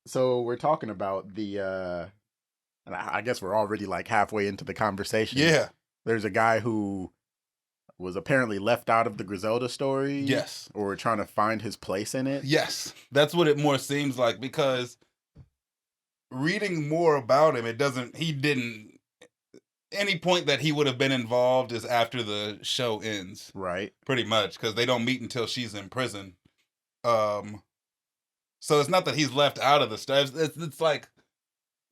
So we're talking about and I guess we're already like halfway into the conversation. Yeah. There's a guy who was apparently left out of the Griselda story. Yes. Or trying to find his place in it. Yes. That's what it more seems like, because reading more about him, any point that he would have been involved is after the show ends. Right. Pretty much, because they don't meet until she's in prison. So it's not that he's left out of the stuff. It's like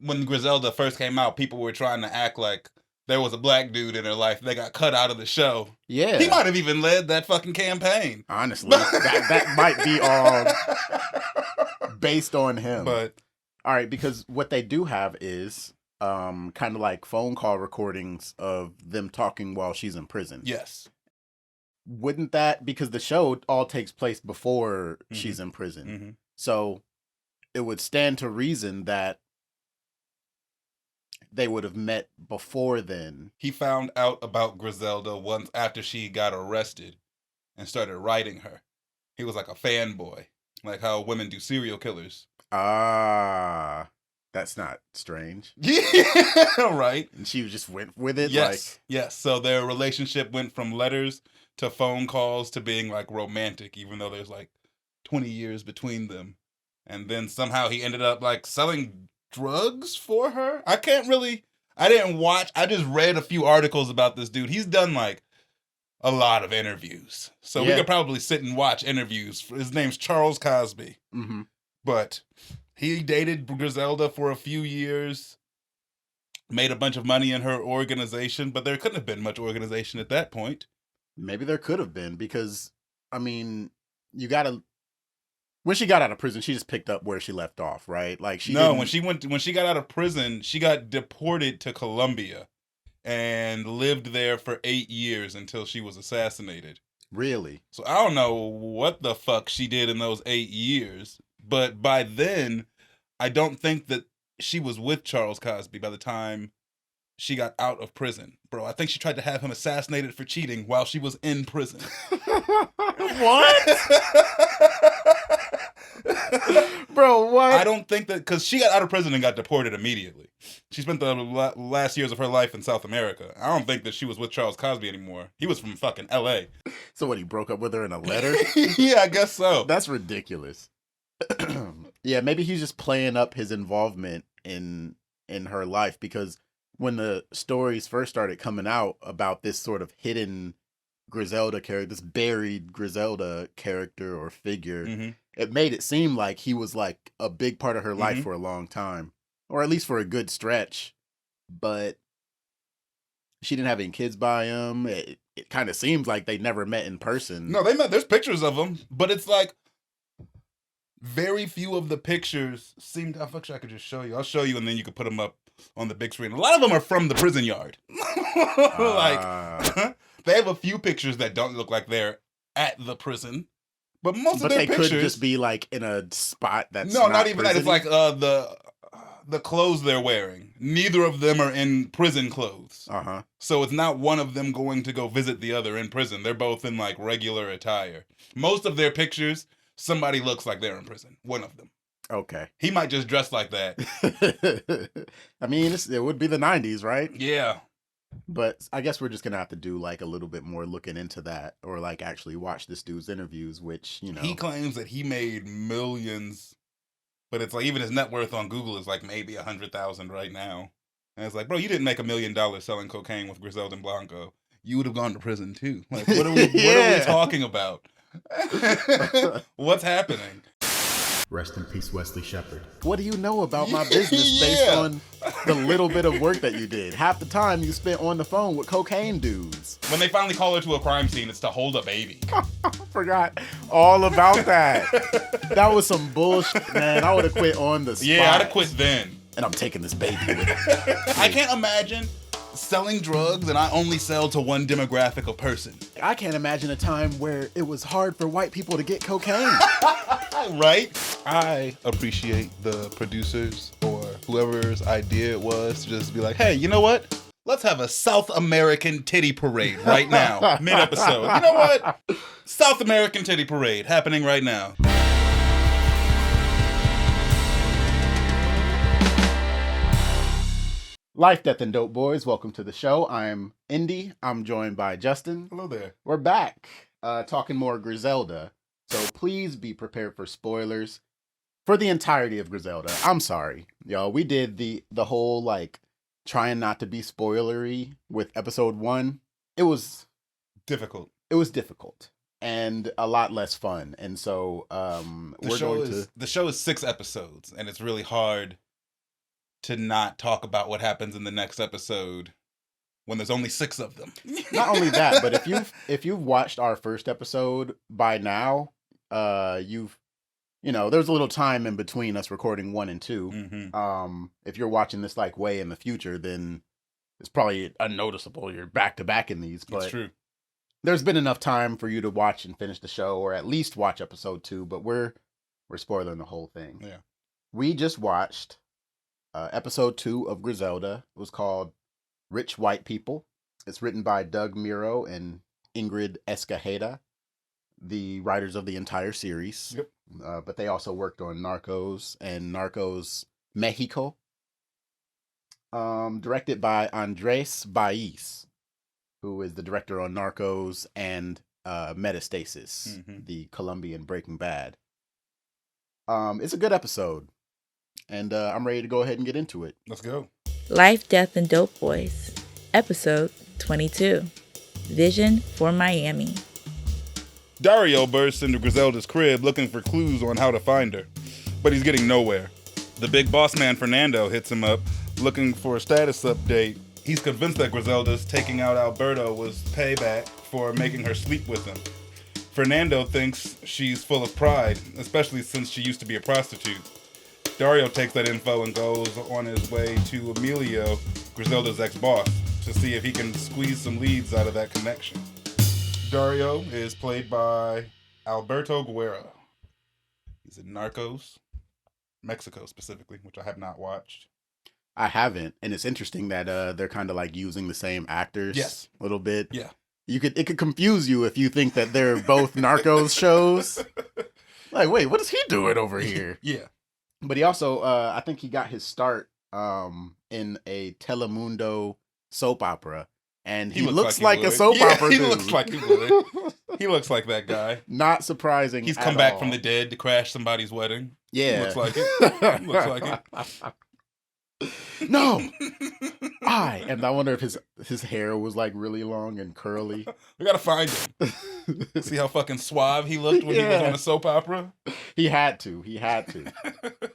when Griselda first came out, people were trying to act like there was a black dude in her life. They got cut out of the show. Yeah. He might have even led that fucking campaign. Honestly, that might be all based on him. But all right, because what they do have is kind of like phone call recordings of them talking while she's in prison. Yes. Wouldn't that, because the show all takes place before she's in prison. Mm-hmm. So it would stand to reason that they would have met before then. He found out about Griselda once after she got arrested and started writing her. He was like a fanboy, like how women do serial killers. Ah, that's not strange. Yeah, right. And she just went with it? Yes, yes. So their relationship went from letters to phone calls to being like romantic, even though there's like 20 years between them. And then somehow he ended up like selling drugs for her. I didn't watch. I just read a few articles about this dude. He's done like a lot of interviews. So we could probably sit and watch interviews. His name's Charles Cosby. Mm-hmm. But he dated Griselda for a few years, made a bunch of money in her organization, but there couldn't have been much organization at that point. Maybe there could have been, because, I mean, when she got out of prison, she just picked up where she left off, right? Like when she got out of prison, she got deported to Colombia and lived there for 8 years until she was assassinated. Really? So I don't know what the fuck she did in those 8 years, but by then, I don't think that she was with Charles Cosby by the time she got out of prison. Bro, I think she tried to have him assassinated for cheating while she was in prison. What? Bro, what? I don't think that, because she got out of prison and got deported immediately. She spent the last years of her life in South America. I don't think that she was with Charles Cosby anymore. He was from fucking L.A. So what, he broke up with her in a letter? Yeah, I guess so. That's ridiculous. Yeah, maybe he's just playing up his involvement in her life, because when the stories first started coming out about this sort of hidden Griselda character, this buried Griselda character or figure, it made it seem like he was like a big part of her life for a long time, or at least for a good stretch. But she didn't have any kids by him. It kind of seems like they never met in person. No, they met. There's pictures of them, but it's like very few of the pictures seemed. I could just show you. I'll show you, and then you could put them up on the big screen. A lot of them are from the prison yard. Like they have a few pictures that don't look like they're at the prison, but most of their pictures could just be like in a spot that's not even that. It's like the clothes they're wearing. Neither of them are in prison clothes. So it's not one of them going to go visit the other in prison. They're both in like regular attire. Most of their pictures, somebody looks like they're in prison. One of them. Okay. He might just dress like that. I mean, it would be the 90s, right? Yeah. But I guess we're just going to have to do like a little bit more looking into that, or like actually watch this dude's interviews, which, you know. He claims that he made millions, but it's like even his net worth on Google is like maybe 100,000 right now. And it's like, bro, you didn't make $1 million selling cocaine with Griselda and Blanco. You would have gone to prison too. Like, what are we talking about? What's happening? Rest in peace, Wesley Shepard. What do you know about my business based on the little bit of work that you did? Half the time you spent on the phone with cocaine dudes. When they finally call her to a crime scene, it's to hold a baby. I forgot all about that. That was some bullshit, man. I would have quit on the spot. Yeah, I'd have quit then. And I'm taking this baby with me. I can't imagine selling drugs and I only sell to one demographic of person. I can't imagine a time where it was hard for white people to get cocaine. Right? I appreciate the producers or whoever's idea it was to just be like, hey, you know what? Let's have a South American titty parade right now, mid-episode. You know what? South American titty parade happening right now. Life, Death, and Dope Boys. Welcome to the show. I'm Indy. I'm joined by Justin. Hello there. We're back talking more Griselda. So please be prepared for spoilers for the entirety of Griselda. I'm sorry, y'all. We did the whole like trying not to be spoilery with episode 1. It was difficult. It was difficult and a lot less fun. And so the show is 6 episodes, and it's really hard to not talk about what happens in the next episode when there's only 6 of them. Not only that, but if you've watched our first episode by now, there's a little time in between us recording 1 and 2. Mm-hmm. If you're watching this like way in the future, then it's probably unnoticeable. You're back to back in these, but it's true. There's been enough time for you to watch and finish the show, or at least watch episode 2. But we're spoiling the whole thing. Yeah, we just watched episode 2 of Griselda. It was called Rich White People. It's written by Doug Miro and Ingrid Escajeda, the writers of the entire series. Yep. But they also worked on Narcos and Narcos Mexico. Directed by Andres Baiz, who is the director on Narcos and Metastasis, the Colombian Breaking Bad. It's a good episode. And I'm ready to go ahead and get into it. Let's go. Life, Death, and Dope Boys, Episode 22, Vision for Miami. Dario bursts into Griselda's crib looking for clues on how to find her, but he's getting nowhere. The big boss man Fernando hits him up looking for a status update. He's convinced that Griselda's taking out Alberto was payback for making her sleep with him. Fernando thinks she's full of pride, especially since she used to be a prostitute. Dario takes that info and goes on his way to Emilio, Griselda's ex-boss, to see if he can squeeze some leads out of that connection. Dario is played by Alberto Guerra. He's in Narcos, Mexico specifically, which I have not watched. I haven't, and it's interesting that they're kind of like using the same actors. Yes. A little bit. Yeah. It could confuse you if you think that they're both Narcos shows. Like, wait, what is he doing over here? Yeah. But he also, I think he got his start in a Telemundo soap opera. And he looks like a soap opera dude. He looks like he would. He looks like that guy. Not surprising. He's come back from the dead to crash somebody's wedding. Yeah. Looks like it. Looks like it. No. And I wonder if his hair was like really long and curly. We gotta find him. See how fucking suave he looked when he was on a soap opera? He had to.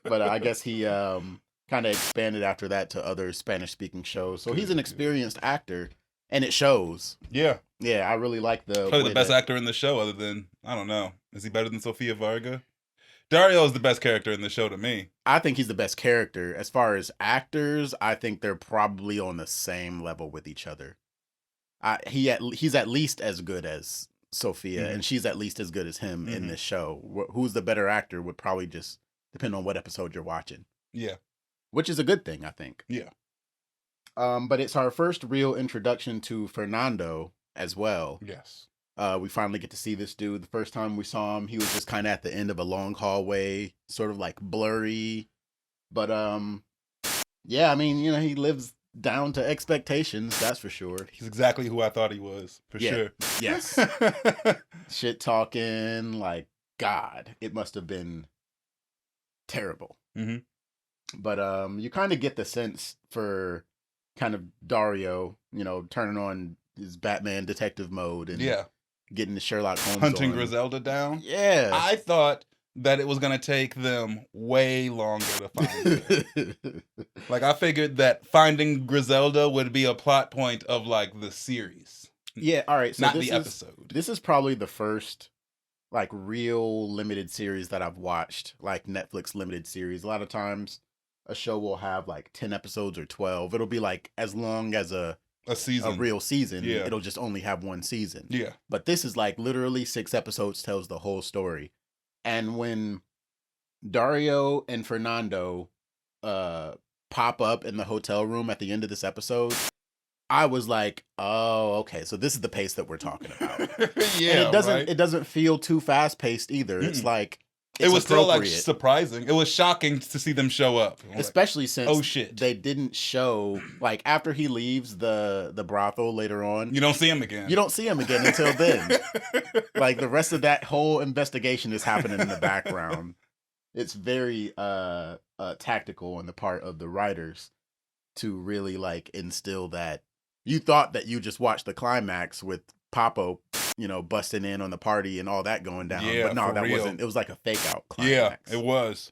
But I guess he kind of expanded after that to other Spanish-speaking shows. So he's an experienced actor, and it shows. Yeah. Yeah, I really like probably the best actor in the show, other than, I don't know, is he better than Sofia Varga? Dario is the best character in the show to me. I think he's the best character. As far as actors, I think they're probably on the same level with each other. He's at least as good as Sofia, and she's at least as good as him in this show. Who's the better actor would probably just depend on what episode you're watching. Yeah. Which is a good thing, I think. Yeah. But it's our first real introduction to Fernando as well. Yes. We finally get to see this dude. The first time we saw him, he was just kind of at the end of a long hallway, sort of like blurry. But yeah, I mean, he lives down to expectations, that's for sure. He's exactly who I thought he was, for sure. Yes. Shit talking, like, God, it must have been terrible. But you kind of get the sense for kind of Dario, turning on his Batman detective mode and getting the Sherlock Holmes hunting on. Griselda down. Yeah. I thought that it was going to take them way longer to find her. Like, I figured that finding Griselda would be a plot point of, like, the series. Yeah, all right. So not the episode. This is probably the first, like, real limited series that I've watched, like Netflix limited series. A lot of times a show will have, like, 10 episodes or 12. It'll be, like, as long as a season, a real season. Yeah. It'll just only have one season. Yeah. But this is, like, literally 6 episodes tells the whole story. And when Dario and Fernando pop up in the hotel room at the end of this episode, I was like, oh, okay, so this is the pace that we're talking about. Yeah, and it doesn't feel too fast paced either. It's like it was still like appropriate. surprising. It was shocking to see them show up. I'm like, Especially since oh shit, they didn't show, like, after he leaves the brothel later on, you don't see him again. you don't see him again until then. Like, the rest of that whole investigation is happening in the background. It's very tactical on the part of the writers to really, like, instill that. You thought that you just watched the climax with Papo, busting in on the party and all that going down. Yeah, but no, for that real. wasn't. It was like a fake out Yeah, climax. it was.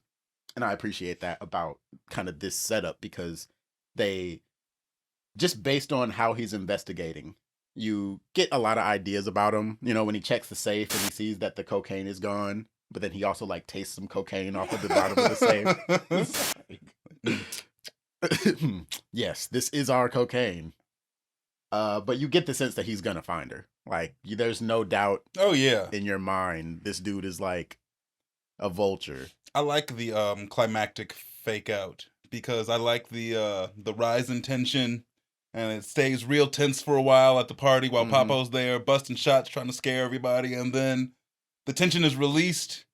And I appreciate that about kind of this setup, because they, just based on how he's investigating, you get a lot of ideas about him. When he checks the safe and he sees that the cocaine is gone, but then he also like tastes some cocaine off of the bottom of the safe. Yes, this is our cocaine. But you get the sense that he's gonna find her. Like, there's no doubt Oh yeah, in your mind this dude is like a vulture. I like the climactic fake out because I like the rise in tension, and it stays real tense for a while at the party while Mhm. Papo's there busting shots trying to scare everybody, and then the tension is released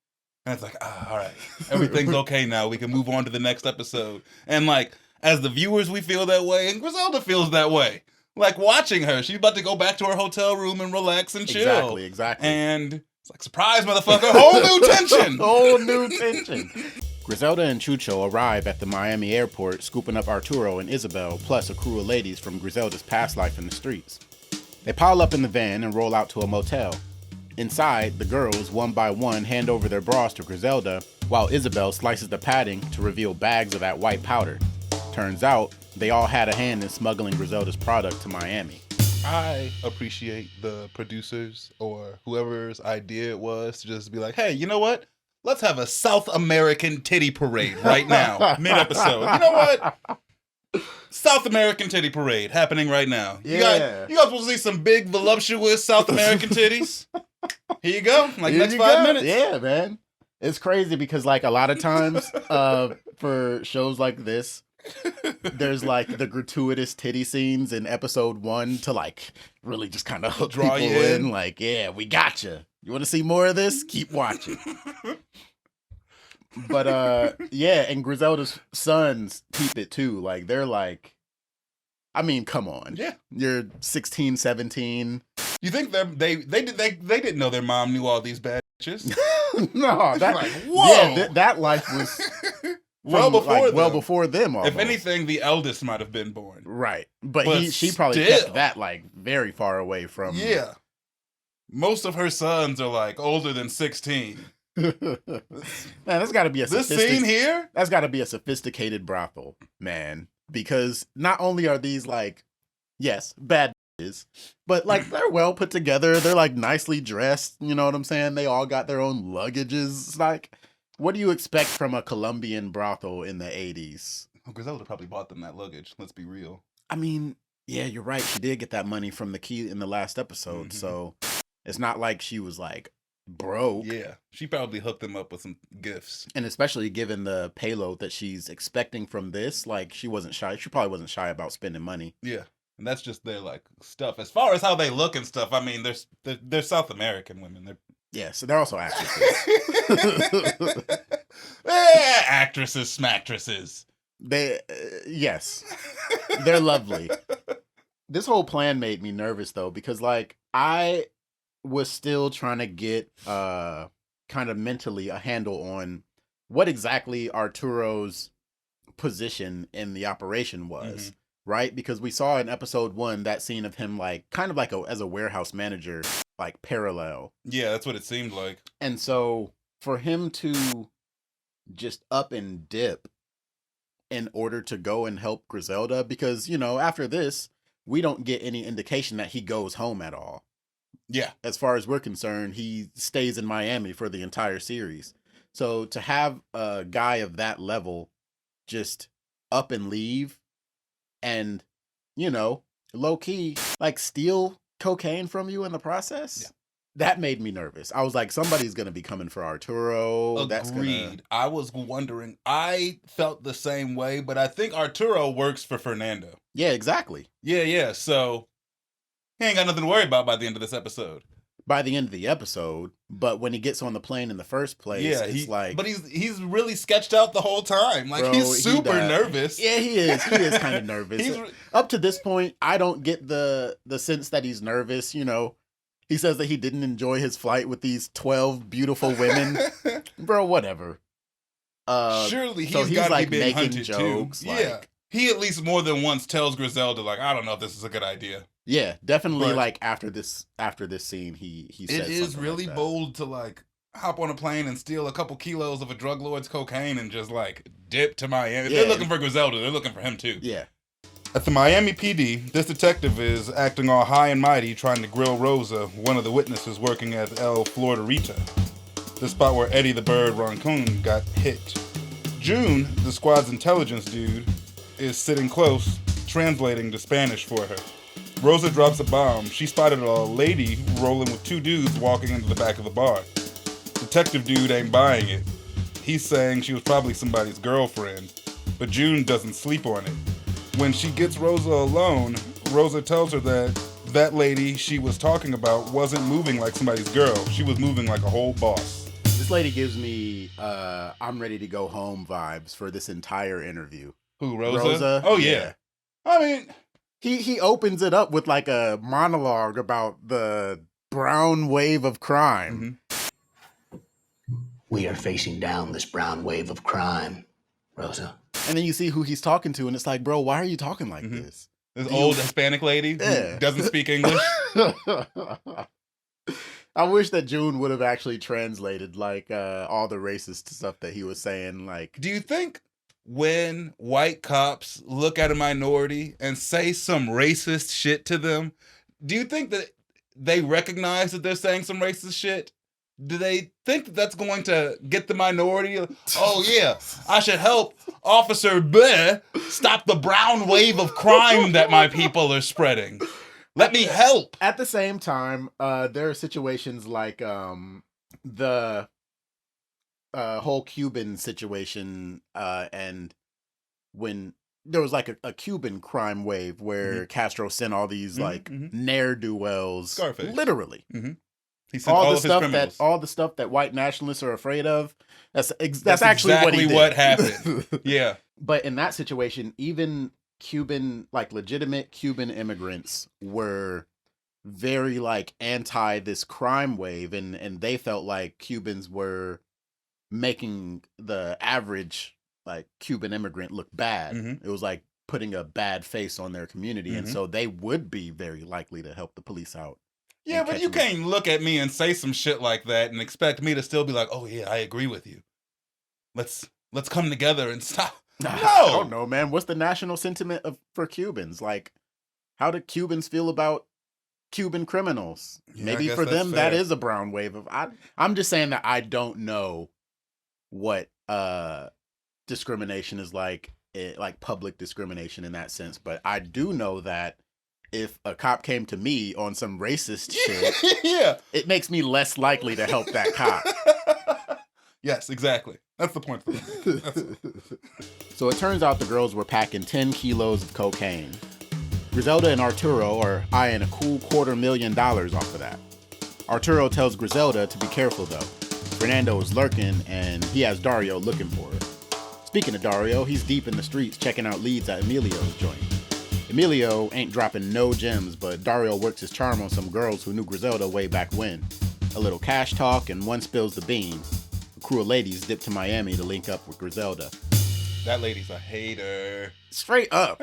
and it's like, all right, everything's okay now, we can move on to the next episode. And like, as the viewers, we feel that way, and Griselda feels that way. Like, watching her, she's about to go back to her hotel room and relax and chill. Exactly. And it's like, surprise, motherfucker, whole new tension. Whole new tension. Griselda and Chucho arrive at the Miami airport, scooping up Arturo and Isabel, plus a crew of ladies from Griselda's past life in the streets. They pile up in the van and roll out to a motel. Inside, the girls, one by one, hand over their bras to Griselda, while Isabel slices the padding to reveal bags of that white powder. Turns out, they all had a hand in smuggling Griselda's product to Miami. I appreciate the producers or whoever's idea it was to just be like, hey, you know what? Let's have a South American titty parade right now, mid-episode. You know what? South American titty parade happening right now. Yeah. You guys will see some big, voluptuous South American titties. Here you go. Like, Here next you 5 go. minutes. Yeah, man. It's crazy because, like, a lot of times for shows like this, there's like the gratuitous titty scenes in episode 1 to like really just kind of hook Draw people you in. Like, yeah, we got you. You want to see more of this? Keep watching. But yeah, and Griselda's sons peep it too. Like, they're like, I mean, come on. Yeah. You're 16, 17. You think they didn't know their mom knew all these bad bitches? No, that Like, whoa. yeah, that life was Well before them. well before them. Almost. If anything, the eldest might have been born. Right, but But she probably still. kept that like very far away from. Yeah. Most of her sons are like older than 16. Man, that's got to be a This scene here? That's got to be a sophisticated brothel, man. Because not only are these like, yes, bad bitches, but like they're well put together. They're like nicely dressed. You know what I'm saying? They all got their own luggages. It's like, what do you expect from a Colombian brothel in the 80s? Oh, Griselda probably bought them that luggage. Let's be real. I mean, yeah, you're right. She did get that money from the key in the last episode. Mhm. So it's not like she was like broke. Yeah. She probably hooked them up with some gifts. And especially given the payload that she's expecting from this, like she wasn't shy. She probably wasn't shy about spending money. Yeah. And that's just their like stuff. As far as how they look and stuff, I mean, they're South American women. They're Yeah, so they're also actresses. Actresses, smacktresses. They, yes, they're lovely. This whole plan made me nervous though, because like I was still trying to get kind of mentally a handle on what exactly Arturo's position in the operation was, right? Because we saw in episode 1 that scene of him like kind of like as a warehouse manager, like parallel. Yeah, that's what it seemed like. And so for him to just up and dip in order to go and help Griselda, because, you know, after this, we don't get any indication that he goes home at all. Yeah. As far as we're concerned, he stays in Miami for the entire series. So to have a guy of that level just up and leave and, you know, low key, like steal cocaine from you in the process. Yeah. That made me nervous. I was like, somebody's going to be coming for Arturo. Agreed. That's gonna... I was wondering. I felt the same way, but I think Arturo works for Fernando. Yeah, exactly. Yeah. So he ain't got nothing to worry about by the end of this episode. by the end of the episode, but when he gets on the plane in the first place, Yeah, it's like... But he's really sketched out the whole time. Like, Bro, he's super nervous. Yeah, he is. He is kind of nervous. Up to this point, I don't get the sense that he's nervous, you know. He says that he didn't enjoy his flight with these 12 beautiful women. Bro, whatever. Surely so he's got to like be being making hunted jokes. too. Yeah. He at least more than once tells Griselda, like, I don't know if this is a good idea. Yeah, definitely. But like after this scene, he says it is something really like that. bold to like hop on a plane and steal a couple kilos of a drug lord's cocaine and just like dip to Miami. If they're looking for Griselda, they're looking for him too. Yeah. At the Miami PD, this detective is acting all high and mighty, trying to grill Rosa, one of the witnesses working at El Floriderita, the spot where Eddie the Bird Roncoon got hit. June, the squad's intelligence dude, is sitting close, translating to Spanish for her. Rosa drops a bomb. She spotted a lady rolling with two dudes walking into the back of the bar. Detective dude ain't buying it. He's saying she was probably somebody's girlfriend, but June doesn't sleep on it. When she gets Rosa alone, Rosa tells her that lady she was talking about wasn't moving like somebody's girl. She was moving like a whole boss. This lady gives me I'm ready to go home vibes for this entire interview. Who, Rosa? Rosa? Oh, yeah. I mean... He opens it up with like a monologue about the brown wave of crime. Mm-hmm. We are facing down this brown wave of crime, Rosa. And then you see who he's talking to, and it's like, bro, why are you talking like this? This old Hispanic lady who doesn't speak English. I wish that June would have actually translated like all the racist stuff that he was saying. Like, do you think when white cops look at a minority and say some racist shit to them, do you think that they recognize that they're saying some racist shit? Do they think that that's going to get the minority? Oh, yeah, I should help Officer Bleh stop the brown wave of crime that my people are spreading. Let me help. At the same time, there are situations like the whole Cuban situation, and when there was like a Cuban crime wave where Castro sent all these like ne'er-do-wells, Scarface. Literally. He sent all the stuff that white nationalists are afraid of. That's actually exactly what happened. Yeah. But in that situation, even Cuban, like legitimate Cuban immigrants were very like anti this crime wave, and they felt like Cubans were making the average like Cuban immigrant look bad. It was like putting a bad face on their community, and so they would be very likely to help the police out. Yeah, but you can't look at me and say some shit like that and expect me to still be like, oh yeah, I agree with you. Let's come together and stop. No! I don't know, man. What's the national sentiment for Cubans? Like, how do Cubans feel about Cuban criminals? Yeah, Maybe for them that is a brown wave of... I'm just saying that I don't know what discrimination is like public discrimination in that sense, but I do know that if a cop came to me on some racist shit, it makes me less likely to help that cop. Yes, exactly. That's the point. So it turns out the girls were packing 10 kilos of cocaine. Griselda and Arturo are eyeing a cool $250,000 off of that. Arturo tells Griselda to be careful though. Fernando is lurking and he has Dario looking for her. Speaking of Dario, he's deep in the streets checking out leads at Emilio's joint. Emilio ain't dropping no gems, but Dario works his charm on some girls who knew Griselda way back when. A little cash talk, and one spills the bean. A crew of ladies dip to Miami to link up with Griselda. That lady's a hater. Straight up.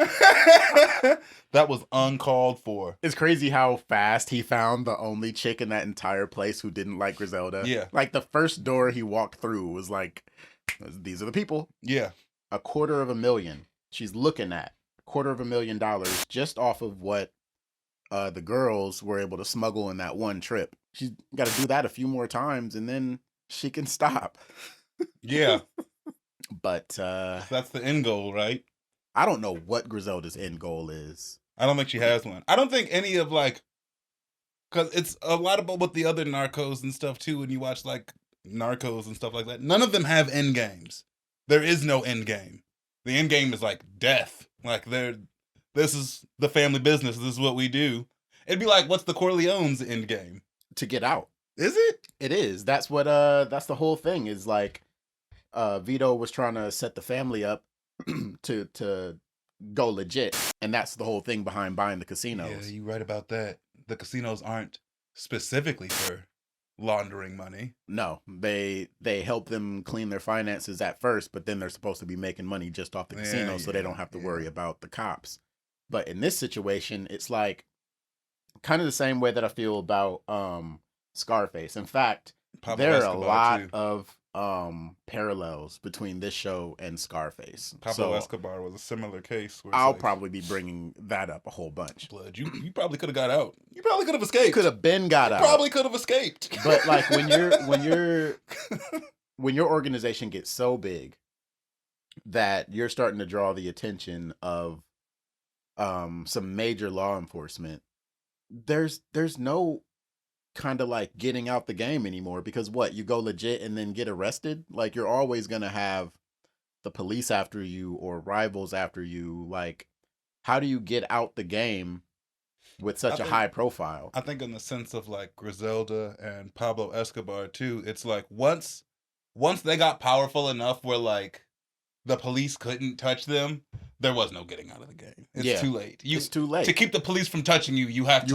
That was uncalled for. It's crazy how fast he found the only chick in that entire place who didn't like Griselda. Yeah. Like the first door he walked through was like, these are the people. Yeah. $250,000 she's looking at. $250,000 just off of what the girls were able to smuggle in that one trip. She's got to do that a few more times and then she can stop. Yeah. But that's the end goal, right? I don't know what Griselda's end goal is. I don't think she has one. I don't think any of like, because it's a lot about what the other narcos and stuff too. When you watch like Narcos and stuff like that, none of them have end games. There is no end game. The end game is like death. Like this is the family business. This is what we do. It'd be like, what's the Corleone's end game? to get out. Is it? It is. That's the whole thing is like Vito was trying to set the family up to go legit, and that's the whole thing behind buying the casinos. Yeah, you're right about that. The casinos aren't specifically for laundering money. No, they help them clean their finances at first, but then they're supposed to be making money just off the casino, so they don't have to worry about the cops. But in this situation, it's like kind of the same way that I feel about Scarface. In fact, Pablo there are a Escobar, lot too. of parallels between this show and Scarface. Pablo So Escobar was a similar case. Where it's I'll like, probably be bringing that up a whole bunch. Blood, you probably could have got out. You probably could have escaped. Could have been got out. Probably could have escaped. But like when your organization gets so big that you're starting to draw the attention of some major law enforcement, there's no kind of like getting out the game anymore, because what, you go legit and then get arrested? Like, you're always going to have the police after you or rivals after you. Like, how do you get out the game with such a high profile? I think in the sense of like Griselda and Pablo Escobar too, it's like once they got powerful enough where like the police couldn't touch them, there was no getting out of the game. It's too late. It's too late. To keep the police from touching you, you have to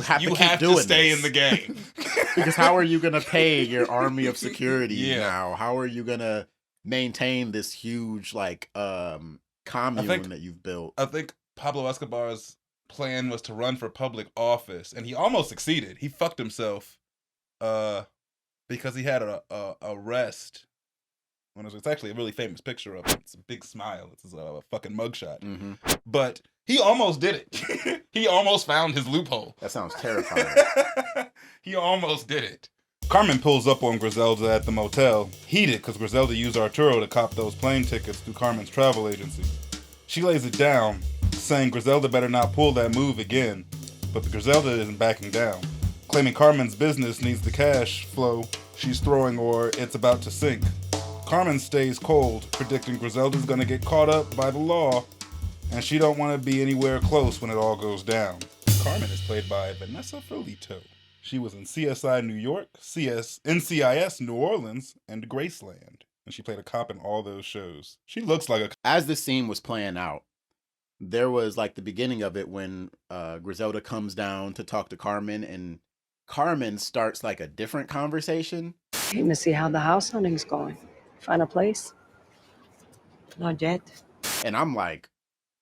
doing stay this. in the game. Because how are you going to pay your army of security Yeah. now? How are you going to maintain this huge like commune that you've built? I think Pablo Escobar's plan was to run for public office, and he almost succeeded. He fucked himself because he had a arrest. It's actually a really famous picture of him. It's a big smile. It's a fucking mugshot. Mm-hmm. But he almost did it. He almost found his loophole. That sounds terrifying. He almost did it. Carmen pulls up on Griselda at the motel, heated because Griselda used Arturo to cop those plane tickets through Carmen's travel agency. She lays it down, saying Griselda better not pull that move again, but the Griselda isn't backing down, claiming Carmen's business needs the cash flow she's throwing or it's about to sink. Carmen stays cold, predicting Griselda's gonna get caught up by the law, and she don't want to be anywhere close when it all goes down. Carmen is played by Vanessa Ferlito. She was in CSI New York, NCIS New Orleans, and Graceland, and she played a cop in all those shows. She looks like a... As the scene was playing out, there was like the beginning of it when Griselda comes down to talk to Carmen, and Carmen starts like a different conversation. Came to see how the house hunting's going. Find a place? Not yet. And I'm like,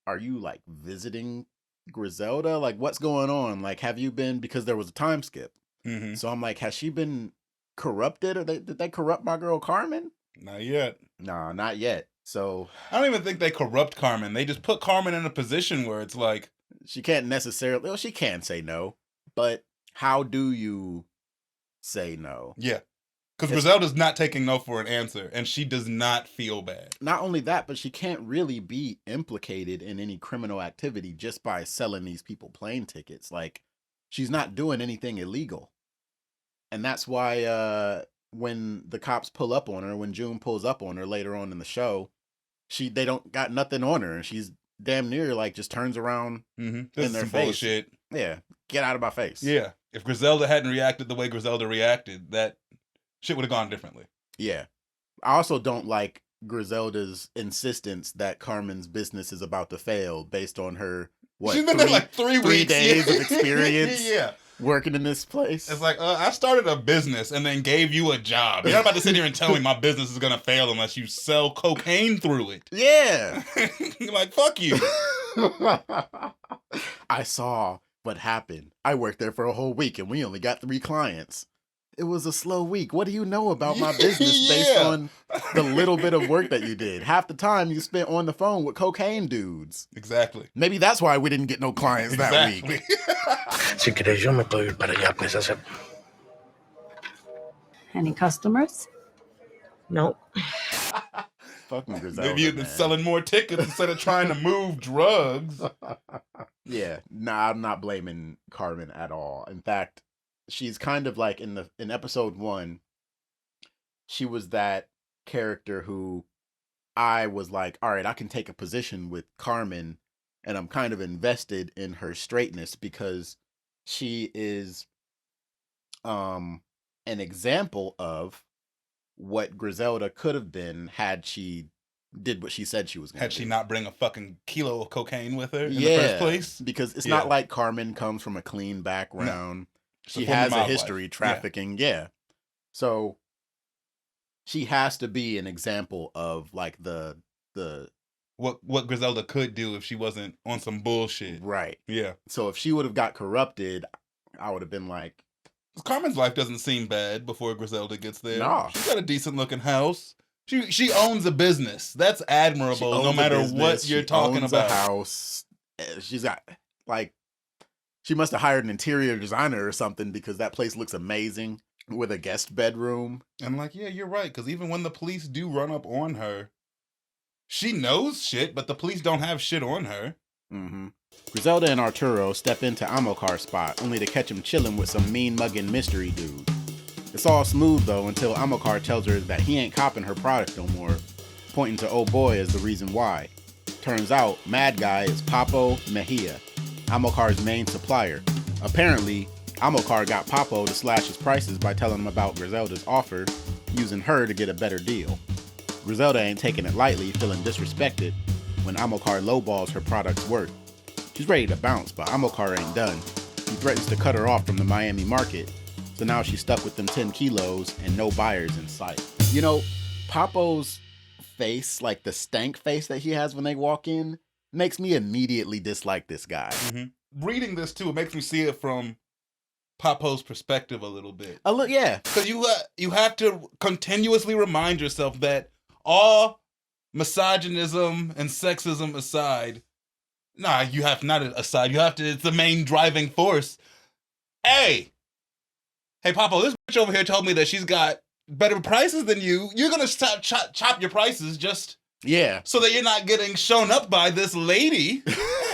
are you like visiting Griselda? Like, what's going on? Like, have you been, because there was a time skip. Mm-hmm. So I'm like, has she been corrupted, or did they corrupt my girl Carmen? Not yet. Nah, not yet. So I don't even think they corrupt Carmen. They just put Carmen in a position where it's like... she can't necessarily, well, she can say no, but how do you say no? Yeah. Because Griselda's not taking no for an answer, and she does not feel bad. Not only that, but she can't really be implicated in any criminal activity just by selling these people plane tickets. Like, she's not doing anything illegal. And that's why when the cops pull up on her, when June pulls up on her later on in the show, they don't got nothing on her, and she's damn near like just turns around in their some face. bullshit. Yeah, get out of my face. Yeah. If Griselda hadn't reacted the way Griselda reacted, that shit would have gone differently. Yeah. I also don't like Griselda's insistence that Carmen's business is about to fail based on her, She's been there like 3 weeks. 3 days of experience Yeah. working in this place. It's like, I started a business and then gave you a job. You're not about to sit here and tell me my business is going to fail unless you sell cocaine through it. Yeah. You're like, fuck you. I saw what happened. I worked there for a whole week and we only got 3 clients. It was a slow week. What do you know about my business based on the little bit of work that you did? Half the time you spent on the phone with cocaine dudes. Exactly. Maybe that's why we didn't get no clients that week. Si quieres, yo me puedo ir para allá, pues hacer. Any customers? Nope. Fucking Griselda. Maybe you've been man. selling more tickets instead of trying to move drugs. Yeah, nah, I'm not blaming Carmen at all. In fact, she's kind of like in episode 1, she was that character who I was like, all right, I can take a position with Carmen, and I'm kind of invested in her straightness because she is an example of what Griselda could have been had she did what she said she was going to do. Had she not bring a fucking kilo of cocaine with her in the first place? Because it's not like Carmen comes from a clean background. No. She has a history trafficking. Yeah. So she has to be an example of like the what Griselda could do if she wasn't on some bullshit. Right. Yeah. So if she would have got corrupted, I would have been like, Carmen's life doesn't seem bad before Griselda gets there. Nah. She's got a decent looking house. She owns a business. That's admirable, no matter what you're talking about. A house. She's got like, she must have hired an interior designer or something because that place looks amazing with a guest bedroom. And like, yeah, you're right. Because even when the police do run up on her, she knows shit, but the police don't have shit on her. Mm-hmm. Griselda and Arturo step into Amokar's spot only to catch him chilling with some mean mugging mystery dude. It's all smooth though until Amokar tells her that he ain't copping her product no more, pointing to old boy as the reason why. Turns out, Mad Guy is Papo Mejia, Amokar's main supplier. Apparently, Amokar got Papo to slash his prices by telling him about Griselda's offer, using her to get a better deal. Griselda ain't taking it lightly, feeling disrespected when Amokar lowballs her product's worth. She's ready to bounce, but Amokar ain't done. He threatens to cut her off from the Miami market, so now she's stuck with them 10 kilos and no buyers in sight. You know, Papo's face, like the stank face that he has when they walk in, makes me immediately dislike this guy. Mm-hmm. Reading this too, it makes me see it from Papo's perspective a little bit. Yeah. Because you have to continuously remind yourself that all misogynism and sexism aside, you have to, it's the main driving force. Hey, Papo, this bitch over here told me that she's got better prices than you. You're going to chop your prices just so that you're not getting shown up by this lady.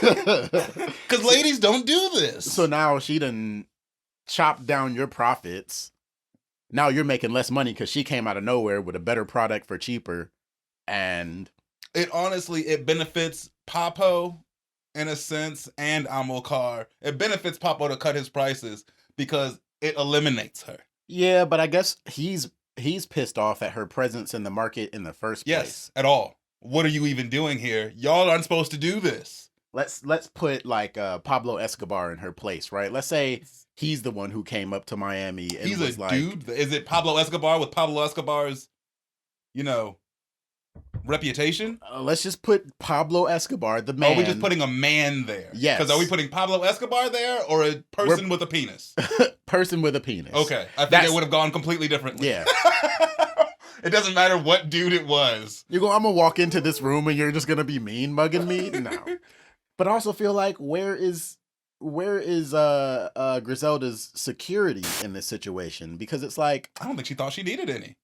Because ladies don't do this. So now she done chopped down your profits. Now you're making less money because she came out of nowhere with a better product for cheaper. And it honestly, it benefits Papo in a sense and Amokar. It benefits Papo to cut his prices because it eliminates her. Yeah, but I guess he's pissed off at her presence in the market in the first place. Yes, at all. What are you even doing here? Y'all aren't supposed to do this. Let's put like Pablo Escobar in her place, right? Let's say he's the one who came up to Miami and he's was a dude. Is it Pablo Escobar with Pablo Escobar's, reputation? Let's just put Pablo Escobar, the man. Are we just putting a man there? Yes. Because are we putting Pablo Escobar there or a person with a penis? Person with a penis. Okay. I think it would have gone completely differently. Yeah. It doesn't matter what dude it was. I'm going to walk into this room and you're just going to be mean mugging me? No. But I also feel like where is Griselda's security in this situation? Because it's like, I don't think she thought she needed any.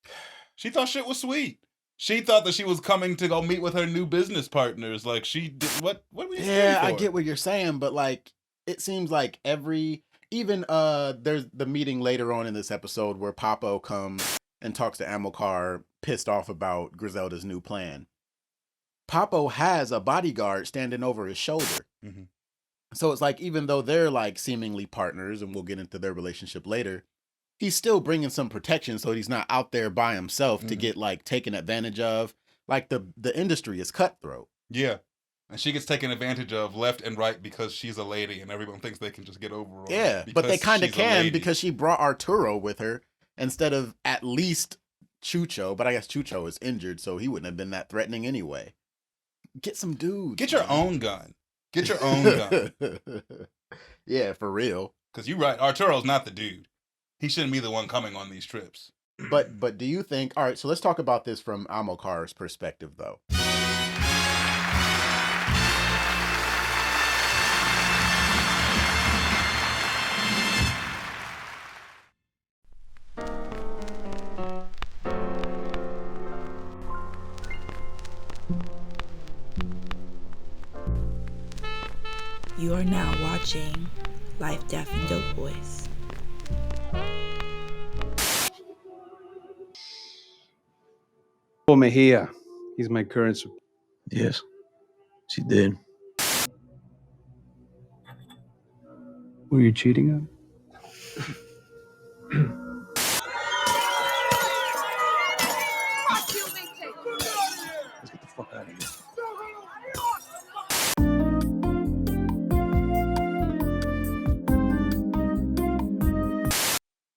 She thought shit was sweet. She thought that she was coming to go meet with her new business partners. Like she did, what were you saying? Yeah, I get what you're saying, but like it seems like there's the meeting later on in this episode where Papo comes and talks to Amokar, pissed off about Griselda's new plan. Papo has a bodyguard standing over his shoulder. Mm-hmm. So it's like, even though they're like seemingly partners, and we'll get into their relationship later, he's still bringing some protection so he's not out there by himself to get like taken advantage of. Like the industry is cutthroat. Yeah. And she gets taken advantage of left and right because she's a lady and everyone thinks they can just get over her. Yeah, but they kind of can because she brought Arturo with her instead of at least Chucho. But I guess Chucho is injured, so he wouldn't have been that threatening anyway. Get some dudes. Get your own gun. Get your own gun. Yeah, for real. Because you're right. Arturo's not the dude. He shouldn't be the one coming on these trips. But do you think... All right, so let's talk about this from Amokar's perspective, though. You are now watching Life, Death, and Dopeboys. Oh, Mejia. He's my current... Yes, she did. Were you cheating on?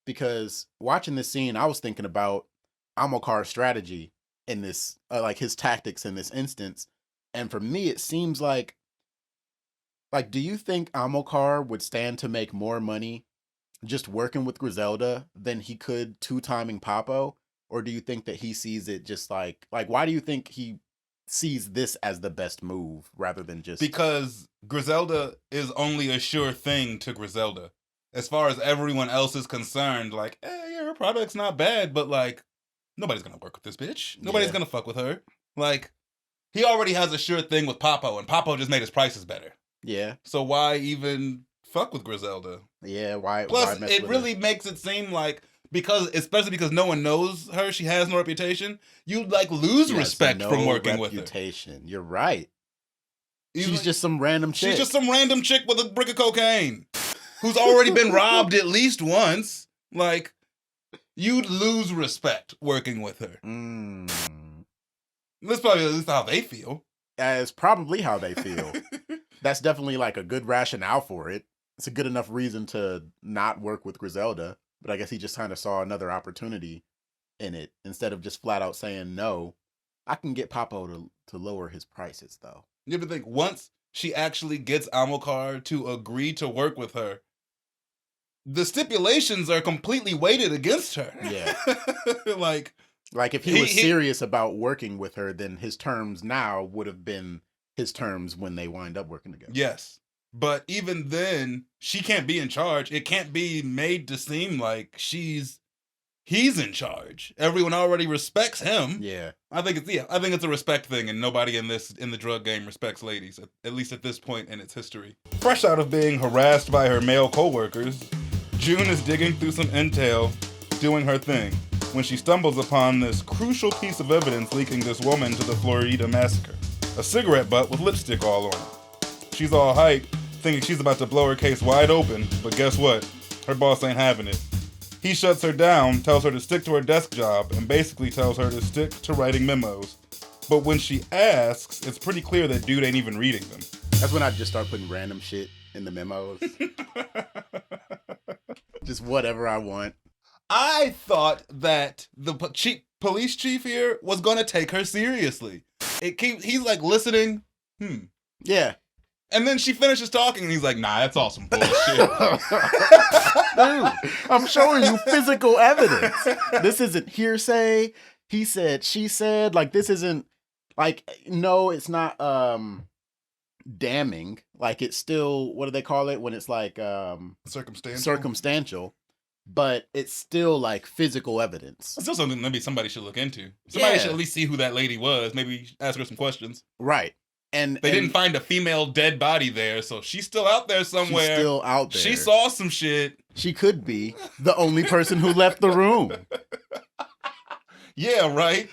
Because watching this scene, I was thinking about Amokar's strategy in this, like his tactics in this instance. And for me, it seems like, do you think Amokar would stand to make more money just working with Griselda than he could two-timing Papo? Or do you think that he sees it just like why do you think he sees this as the best move rather than just... Because Griselda is only a sure thing to Griselda. As far as everyone else is concerned, like, yeah, her product's not bad, but like, nobody's gonna work with this bitch. Nobody's gonna fuck with her. Like, he already has a sure thing with Papo, and Papo just made his prices better. Yeah. So why even fuck with Griselda? Yeah, why? Plus, why mess it with really her? makes it seem like, especially because no one knows her, she has no reputation, you like lose She has respect no from working with her. reputation. You're right. She's She's like- just some random chick. She's just some random chick with a brick of cocaine who's already been robbed at least once. Like, you'd lose respect working with her. That's probably at least how they feel. That's probably how they feel. That's definitely like a good rationale for it. It's a good enough reason to not work with Griselda, but I guess he just kind of saw another opportunity in it instead of just flat out saying no. I can get Papo to lower his prices though. You ever think once she actually gets Amokar to agree to work with her, the stipulations are completely weighted against her. Yeah. like if he was serious about working with her, then his terms now would have been his terms when they wind up working together. Yes. But even then, she can't be in charge. It can't be made to seem like he's in charge. Everyone already respects him. Yeah. I think it's a respect thing, and nobody in the drug game respects ladies, at least at this point in its history. Fresh out of being harassed by her male coworkers, June is digging through some intel, doing her thing, when she stumbles upon this crucial piece of evidence linking this woman to the Florida massacre. A cigarette butt with lipstick all on it. She's all hyped, thinking she's about to blow her case wide open, but guess what? Her boss ain't having it. He shuts her down, tells her to stick to her desk job, and basically tells her to stick to writing memos. But when she asks, it's pretty clear that dude ain't even reading them. That's when I just start putting random shit in the memos. Just whatever I want. I thought that the police chief here was gonna take her seriously. He's like listening. Yeah. And then she finishes talking and he's like, nah, that's all some bullshit. Dude, I'm showing you physical evidence. This isn't hearsay. He said, she said. Like, this isn't like, no, it's not damning. Like, it's still, what do they call it when it's like circumstantial, but it's still like physical evidence. It's still something maybe somebody should look into. Somebody should at least see who that lady was. Maybe ask her some questions. Right. And they didn't find a female dead body there, so she's still out there somewhere. She's still out there. She saw some shit. She could be the only person who left the room. Yeah, right?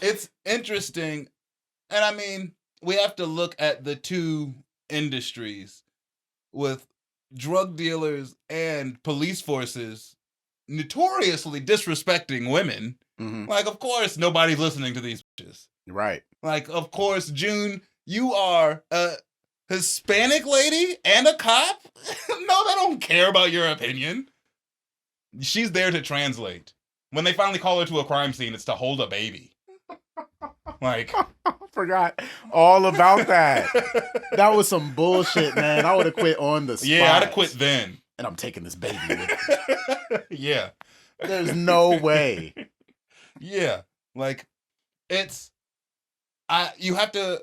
It's interesting. And I mean, we have to look at the two industries with drug dealers and police forces notoriously disrespecting women. Mm-hmm. Like, of course, nobody's listening to these bitches. Right. Like, of course, June, you are a Hispanic lady and a cop? No, they don't care about your opinion. She's there to translate. When they finally call her to a crime scene, it's to hold a baby. Like, I forgot all about that. That was some bullshit, man. I would have quit on the spot. Yeah, I'd have quit then. And I'm taking this baby with me. Yeah. There's no way. Yeah. Like, you have to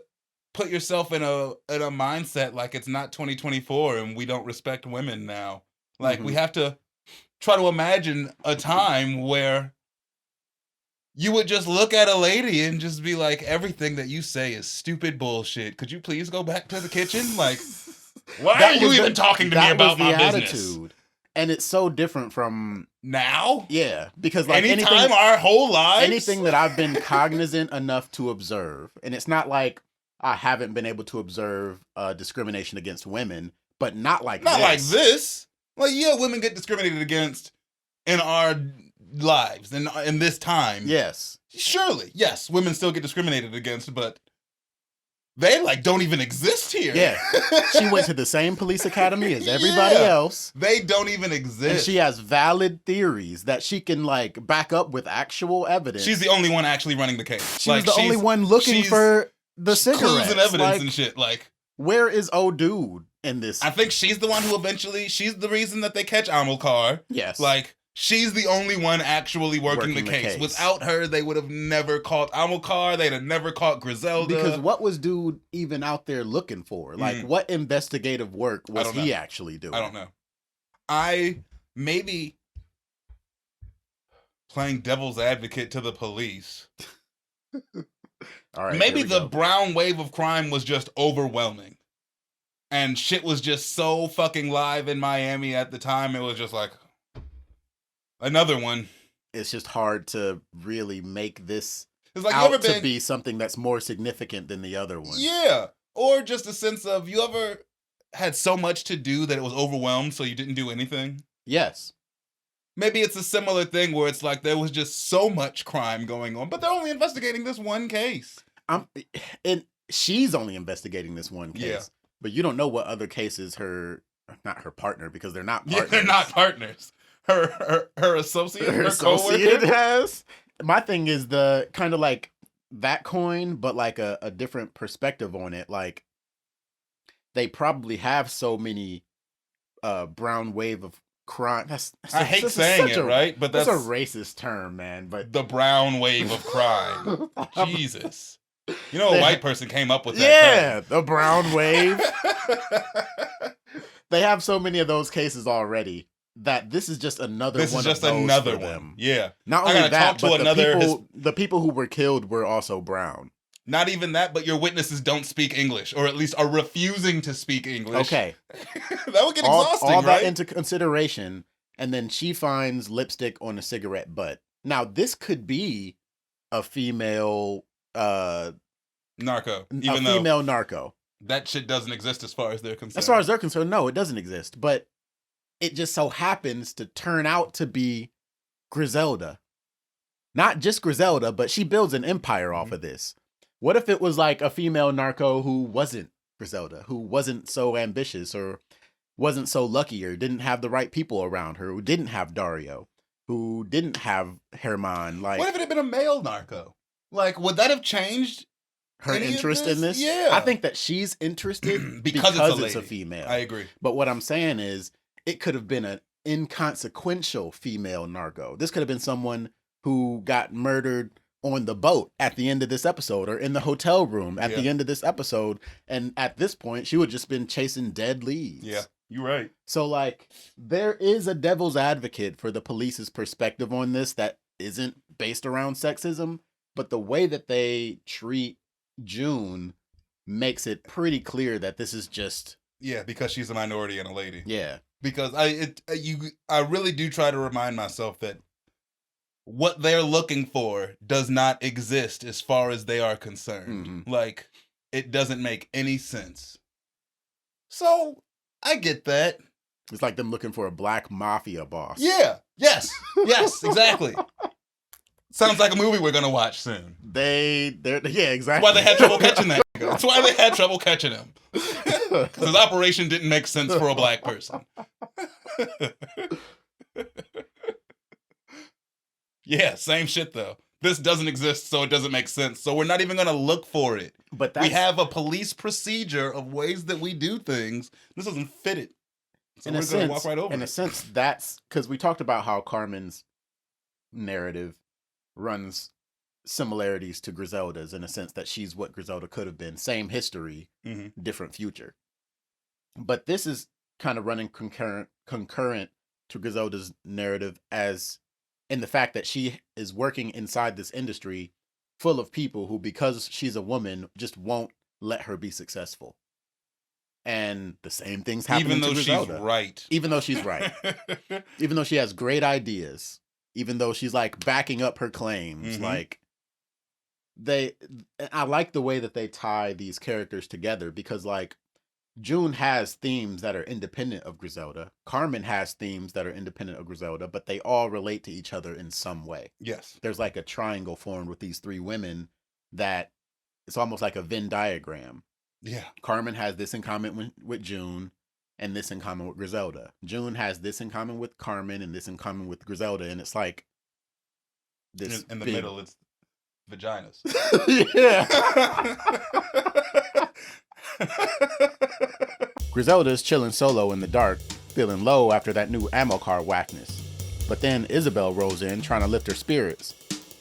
put yourself in a mindset like it's not 2024 and we don't respect women now. Like, we have to try to imagine a time where you would just look at a lady and just be like, everything that you say is stupid bullshit. Could you please go back to the kitchen? Like, why are you even talking to me about my business? And it's so different from now. Yeah, because like anytime our whole lives, anything that I've been cognizant enough to observe, and it's not like I haven't been able to observe discrimination against women, but not like this. Like, yeah, women get discriminated against in our lives and in this time. Yes. Surely, yes, women still get discriminated against, but they like don't even exist here. Yeah. She went to the same police academy as everybody Yeah. else. They don't even exist. And she has valid theories that she can like back up with actual evidence. She's the only one actually running the case. She was the only one looking for the cigarettes. Clues and evidence like, and shit. Like, where is old dude in this? I think she's the one who eventually, she's the reason that they catch Amilcar. Yes. Like, she's the only one actually working the case. Without her, they would have never caught Amilcar. They'd have never caught Griselda. Because what was dude even out there looking for? Like, what investigative work was he actually doing? I don't know. Maybe playing devil's advocate to the police. All right, maybe the brown wave of crime was just overwhelming. And shit was just so fucking live in Miami at the time. It was just like, another one. It's just hard to really make this it's like, out to be something that's more significant than the other one. Yeah. Or just a sense of, you ever had so much to do that it was overwhelmed, so you didn't do anything? Yes. Maybe it's a similar thing where it's like there was just so much crime going on, but they're only investigating this one case. And she's only investigating this one case. Yeah. But you don't know what other cases not her partner, because they're not partners. Yeah, they're not partners. Her associate, her associate coworker has. My thing is the kind of like that coin, but like a different perspective on it. Like, they probably have so many brown wave of crime. I hate saying it, right? But that's a racist term, man. But the brown wave of crime. Jesus. You know, a white person came up with that term. The brown wave. They have so many of those cases already that this is just another one. This is just another one. Yeah. Not only that, but the people who were killed were also brown. Not even that, but your witnesses don't speak English, or at least are refusing to speak English. Okay. That would get exhausting, all right? that into consideration, and then she finds lipstick on a cigarette butt. Now, this could be a female narco. Female narco. That shit doesn't exist as far as they're concerned. As far as they're concerned, no, it doesn't exist. But it just so happens to turn out to be Griselda. Not just Griselda, but she builds an empire off of this. What if it was like a female narco who wasn't Griselda, who wasn't so ambitious or wasn't so lucky or didn't have the right people around her, who didn't have Dario, who didn't have Herman? Like, what if it had been a male narco? Like, would that have changed her interest in this? Yeah. I think that she's interested because it's a female. I agree. But what I'm saying is, it could have been an inconsequential female narco. This could have been someone who got murdered on the boat at the end of this episode, or in the hotel room at the end of this episode. And at this point, she would just been chasing dead leads. Yeah, you're right. So like, there is a devil's advocate for the police's perspective on this that isn't based around sexism, but the way that they treat June makes it pretty clear that this is just... Yeah, because she's a minority and a lady. Yeah. Because I really do try to remind myself that what they're looking for does not exist as far as they are concerned. Mm-hmm. Like, it doesn't make any sense. So, I get that. It's like them looking for a black mafia boss. Yeah. Yes. Yes, exactly. Sounds like a movie we're going to watch soon. Yeah, exactly. That's why they had trouble catching that. That's why they had trouble catching him. Because his operation didn't make sense for a black person. Yeah, same shit though. This doesn't exist, so it doesn't make sense. So we're not even going to look for it. But we have a police procedure of ways that we do things. This doesn't fit it. So we're going to walk right over it. In a sense, that's because we talked about how Carmen's narrative runs similarities to Griselda's, in a sense that she's what Griselda could have been. Same history, different future. But this is kind of running concurrent to Griselda's narrative, as in the fact that she is working inside this industry full of people who, because she's a woman, just won't let her be successful. And the same things happen to Griselda. Even though she's right. Even though she has great ideas. Even though she's like backing up her claims. Like, I like the way that they tie these characters together, because like, June has themes that are independent of Griselda. Carmen has themes that are independent of Griselda, but they all relate to each other in some way. Yes. There's like a triangle formed with these three women that it's almost like a Venn diagram. Yeah. Carmen has this in common with June and this in common with Griselda. June has this in common with Carmen and this in common with Griselda. And it's like this In the big... middle, it's vaginas. Yeah. Griselda's chilling solo in the dark, feeling low after that new ammo car whackness. But then Isabel rolls in trying to lift her spirits.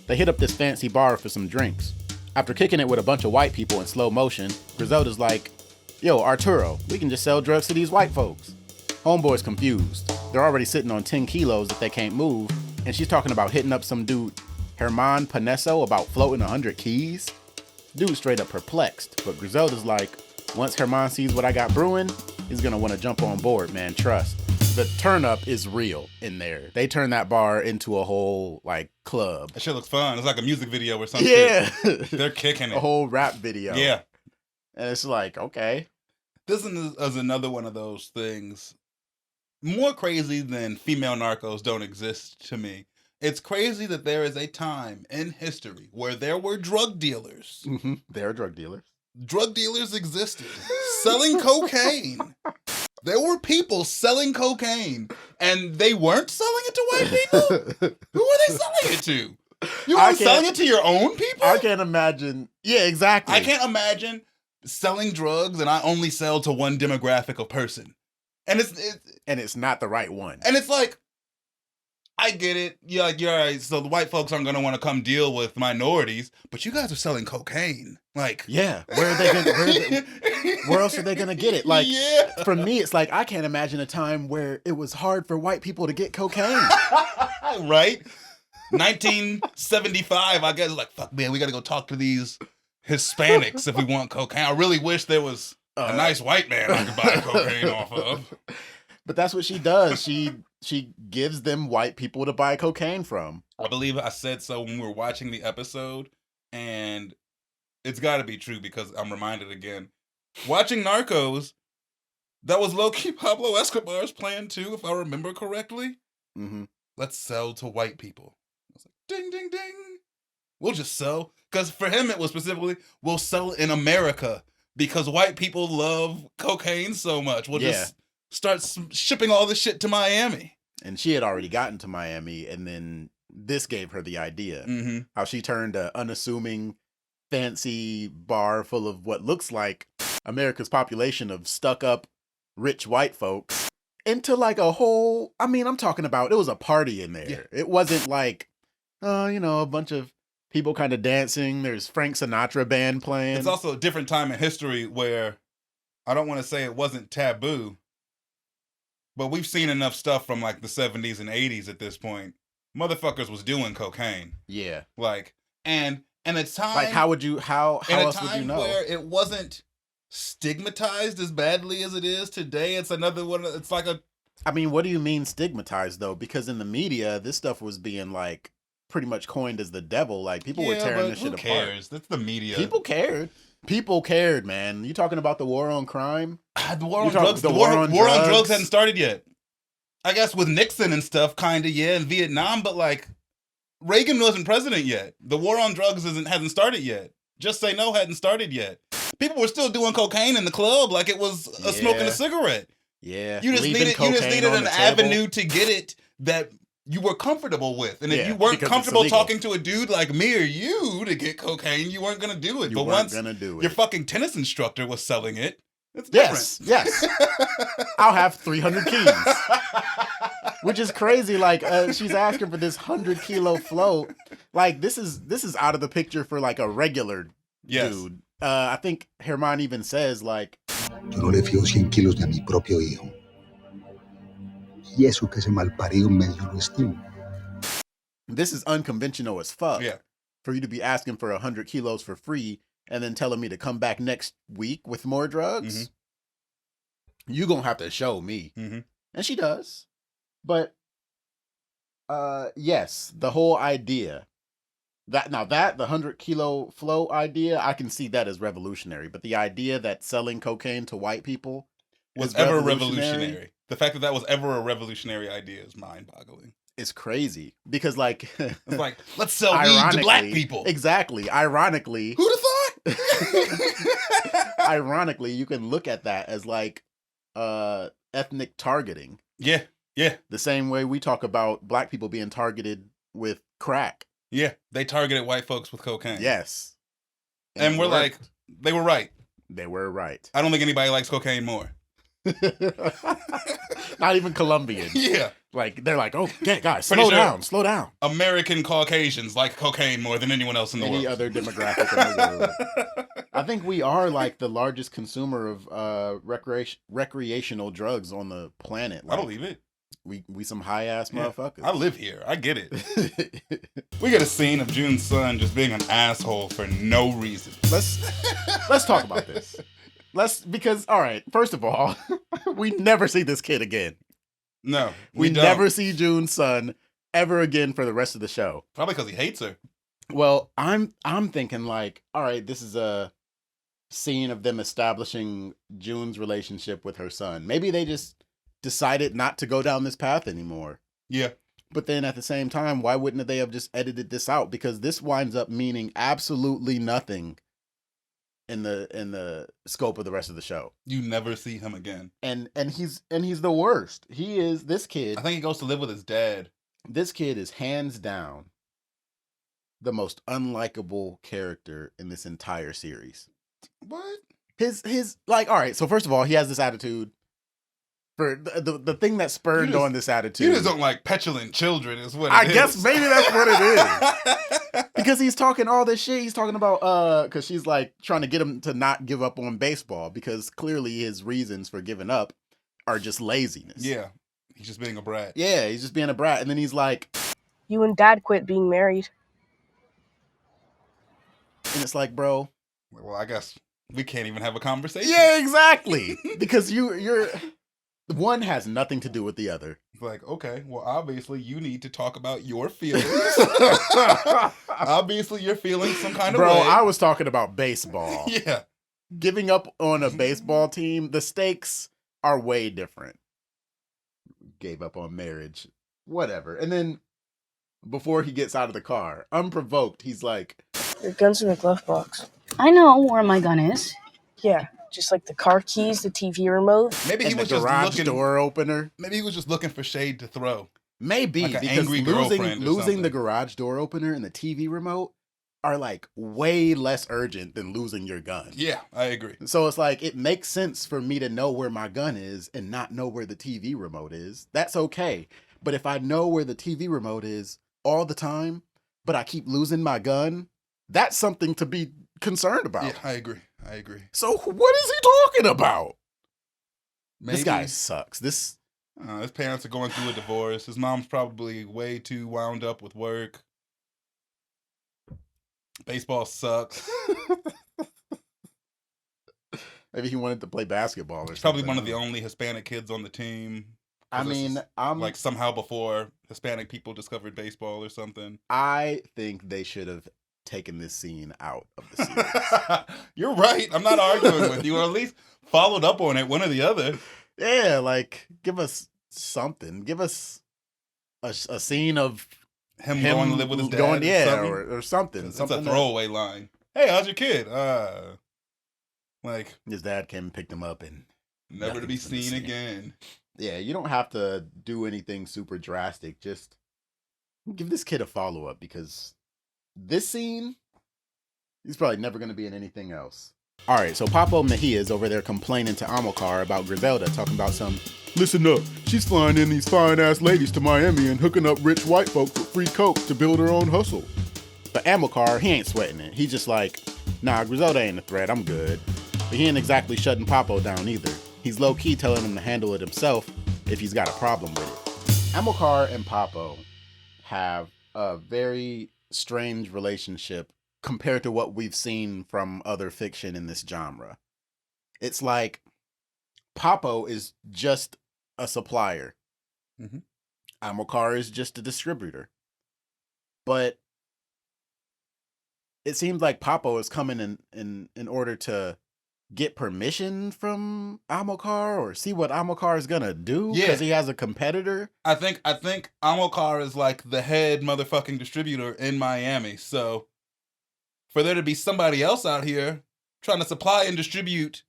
They hit up this fancy bar for some drinks. After kicking it with a bunch of white people in slow motion, Griselda's like, yo, Arturo, we can just sell drugs to these white folks. Homeboy's confused. They're already sitting on 10 kilos that they can't move, and she's talking about hitting up some dude, Herman Paneso, about floating 100 keys. Dude's straight up perplexed, but Griselda's like, once Herman sees what I got brewing, he's gonna want to jump on board, man, trust. The turn up is real in there. They turn that bar into a whole like club. That shit looks fun. It's like a music video or something. Yeah. They're kicking it. A whole rap video. Yeah. And it's like, okay. This is another one of those things. More crazy than female narcos don't exist to me. It's crazy that there is a time in history where there were drug dealers. Mm-hmm. They're drug dealers. Drug dealers existed. Selling cocaine. There were people selling cocaine, and they weren't selling it to white people? Who were they selling it to? You weren't selling it to your own people? I can't imagine. Yeah, exactly. I can't imagine selling drugs and I only sell to one demographic of person. And it's not the right one. And it's like, I get it. You're like, you're right. So the white folks aren't going to want to come deal with minorities, but you guys are selling cocaine. Like, yeah, where else are they going to get it? Like, yeah. For me, it's like, I can't imagine a time where it was hard for white people to get cocaine. Right? 1975, I guess, like, fuck, man, we got to go talk to these Hispanics if we want cocaine. I really wish there was a nice white man I could buy cocaine off of. But that's what she does. She gives them white people to buy cocaine from. I believe I said so when we were watching the episode, and it's got to be true because I'm reminded again. Watching Narcos, that was low-key Pablo Escobar's plan too, if I remember correctly. Mm-hmm. Let's sell to white people. I was like, ding, ding, ding. We'll just sell. Because for him, it was specifically, we'll sell in America because white people love cocaine so much. We'll just start shipping all this shit to Miami. And she had already gotten to Miami, and then this gave her the idea. Mm-hmm. How she turned an unassuming, fancy bar full of what looks like America's population of stuck-up, rich white folks into like a whole... I mean, I'm talking about, it was a party in there. Yeah. It wasn't like, a bunch of people kind of dancing. There's Frank Sinatra band playing. It's also a different time in history where, I don't want to say it wasn't taboo, but we've seen enough stuff from like the 70s and 80s at this point. Motherfuckers was doing cocaine. Yeah. Like, and it's time. Like, how else would you know? Where it wasn't stigmatized as badly as it is today. It's another one. It's like a. I mean, what do you mean stigmatized though? Because in the media, this stuff was being like pretty much coined as the devil. Like people were tearing this shit apart. Who cares? That's the media. People cared. People cared, man. You talking about the war on crime? The war on drugs. The war on drugs hadn't started yet. I guess with Nixon and stuff, kind of, yeah, in Vietnam, but like Reagan wasn't president yet. The war on drugs hasn't started yet. Just Say No hadn't started yet. People were still doing cocaine in the club like it was smoking a cigarette. Yeah. You just needed an avenue to get it that you were comfortable with. And if you weren't comfortable talking to a dude like me or you to get cocaine, you weren't going to do it. But once your fucking tennis instructor was selling it, it's different. Yes. I'll have 300 keys. Which is crazy. Like, she's asking for this 100-kilo float. Like, this is out of the picture for like a regular dude. I think Herman even says like, yo no le fío 100 kilos ni a mi propio hijo. Y eso que ese malparido medio lo estimo. This is unconventional as fuck. Yeah. For you to be asking for 100 kilos for free and then telling me to come back next week with more drugs. Mm-hmm. You gonna have to show me. Mm-hmm. And she does. But yes, the whole idea the 100-kilo flow idea, I can see that as revolutionary. But the idea that selling cocaine to white people Was is ever revolutionary. The fact that was ever a revolutionary idea is mind-boggling. It's crazy because, like, it's like, let's sell weed to black people. Exactly. Ironically, who'd have thought? Ironically, you can look at that as like ethnic targeting. Yeah. The same way we talk about black people being targeted with crack. Yeah, they targeted white folks with cocaine. Yes. And we're like, they were right. They were right. I don't think anybody likes cocaine more. Not even Colombians. Yeah. Like, they're like, okay, guys, slow down. American Caucasians like cocaine more than anyone else in the world. Any other demographic in the world. I think we are like the largest consumer of recreational drugs on the planet. Like, I believe it. We some high ass motherfuckers. I live here. I get it. We get a scene of June's son just being an asshole for no reason. Let's talk about this. Because all right, first of all, we never see this kid again. No, we never see June's son ever again for the rest of the show. Probably because he hates her. Well, I'm thinking like, all right, this is a scene of them establishing June's relationship with her son. Maybe they just decided not to go down this path anymore. Yeah. But then at the same time, why wouldn't they have just edited this out? Because this winds up meaning absolutely nothing in the scope of the rest of the show. You never see him again. And he's the worst. He is this kid. I think he goes to live with his dad. This kid is hands down the most unlikable character in this entire series. What? His like, all right, so first of all, he has this attitude. For the thing that spurred on this attitude. You just don't like petulant children is what I guess maybe that's what it is. Because he's talking all this shit. He's talking about, because she's like trying to get him to not give up on baseball because clearly his reasons for giving up are just laziness. Yeah. He's just being a brat. Yeah, he's just being a brat. And then he's like, you and Dad quit being married. And it's like, bro. Well, I guess we can't even have a conversation. Yeah, exactly. Because you're... One has nothing to do with the other. It's like, okay, well, obviously you need to talk about your feelings. Obviously you're feeling some kind of way. Bro, I was talking about baseball. Yeah. Giving up on a baseball team, the stakes are way different. Gave up on marriage. Whatever. And then, before he gets out of the car, unprovoked, he's like... Your gun's in the glove box. I know where my gun is. Yeah. Just like the car keys, the TV remote. Maybe he was just looking door opener. Maybe he was just looking for shade to throw. Maybe like because losing the garage door opener and the TV remote are like way less urgent than losing your gun. Yeah, I agree. So it's like it makes sense for me to know where my gun is and not know where the TV remote is. That's okay. But if I know where the TV remote is all the time, but I keep losing my gun, that's something to be concerned about. Yeah, I agree. So what is he talking about? Maybe, this guy sucks. His parents are going through a divorce. His mom's probably way too wound up with work. Baseball sucks. Maybe he wanted to play basketball or something. Probably one of the only Hispanic kids on the team. I mean, like somehow before Hispanic people discovered baseball or something. I think they should have taken this scene out of the series. You're right. I'm not arguing with you, or at least followed up on it, one or the other. Yeah, like give us something. Give us a scene of him going to live with his dad. Or something. It's a throwaway line. Hey, how's your kid? Like his dad came and picked him up and never to be seen again. Yeah, you don't have to do anything super drastic. Just give this kid a follow-up because this scene, he's probably never going to be in anything else. All right, so Papo Mejia is over there complaining to Amilcar about Griselda, talking about some, listen up, she's flying in these fine-ass ladies to Miami and hooking up rich white folks with free coke to build her own hustle. But Amilcar, he ain't sweating it. He's just like, nah, Griselda ain't a threat, I'm good. But he ain't exactly shutting Papo down either. He's low-key telling him to handle it himself if he's got a problem with it. Amilcar and Papo have a very strange relationship compared to what we've seen from other fiction in this genre. It's like Papo is just a supplier. Mm-hmm. Amilcar is just a distributor. But it seems like Papo is coming in order to get permission from Amilcar or see what Amilcar is gonna do because he has a competitor. I think Amilcar is like the head motherfucking distributor in Miami. So for there to be somebody else out here trying to supply and distribute,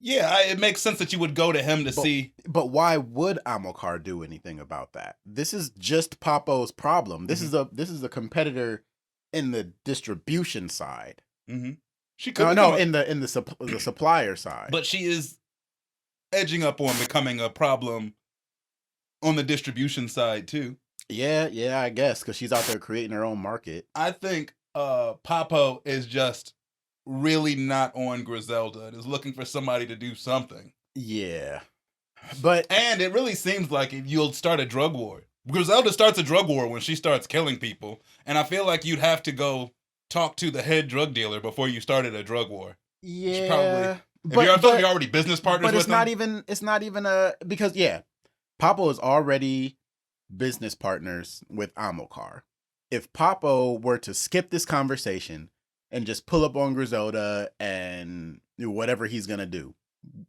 it makes sense that you would go to him to see. But why would Amilcar do anything about that? This is just Papo's problem. This is a competitor in the distribution side. Mm-hmm. She could in the supplier side. But she is edging up on becoming a problem on the distribution side too. Yeah, I guess because she's out there creating her own market. I think Papo is just really not on Griselda and is looking for somebody to do something. Yeah. And it really seems like you'll start a drug war. Griselda starts a drug war when she starts killing people, and I feel like you'd have to go talk to the head drug dealer before you started a drug war. Yeah. You're already business partners with them. It's not even because Papo is already business partners with Amilcar. If Papo were to skip this conversation and just pull up on Griselda and do whatever he's gonna do,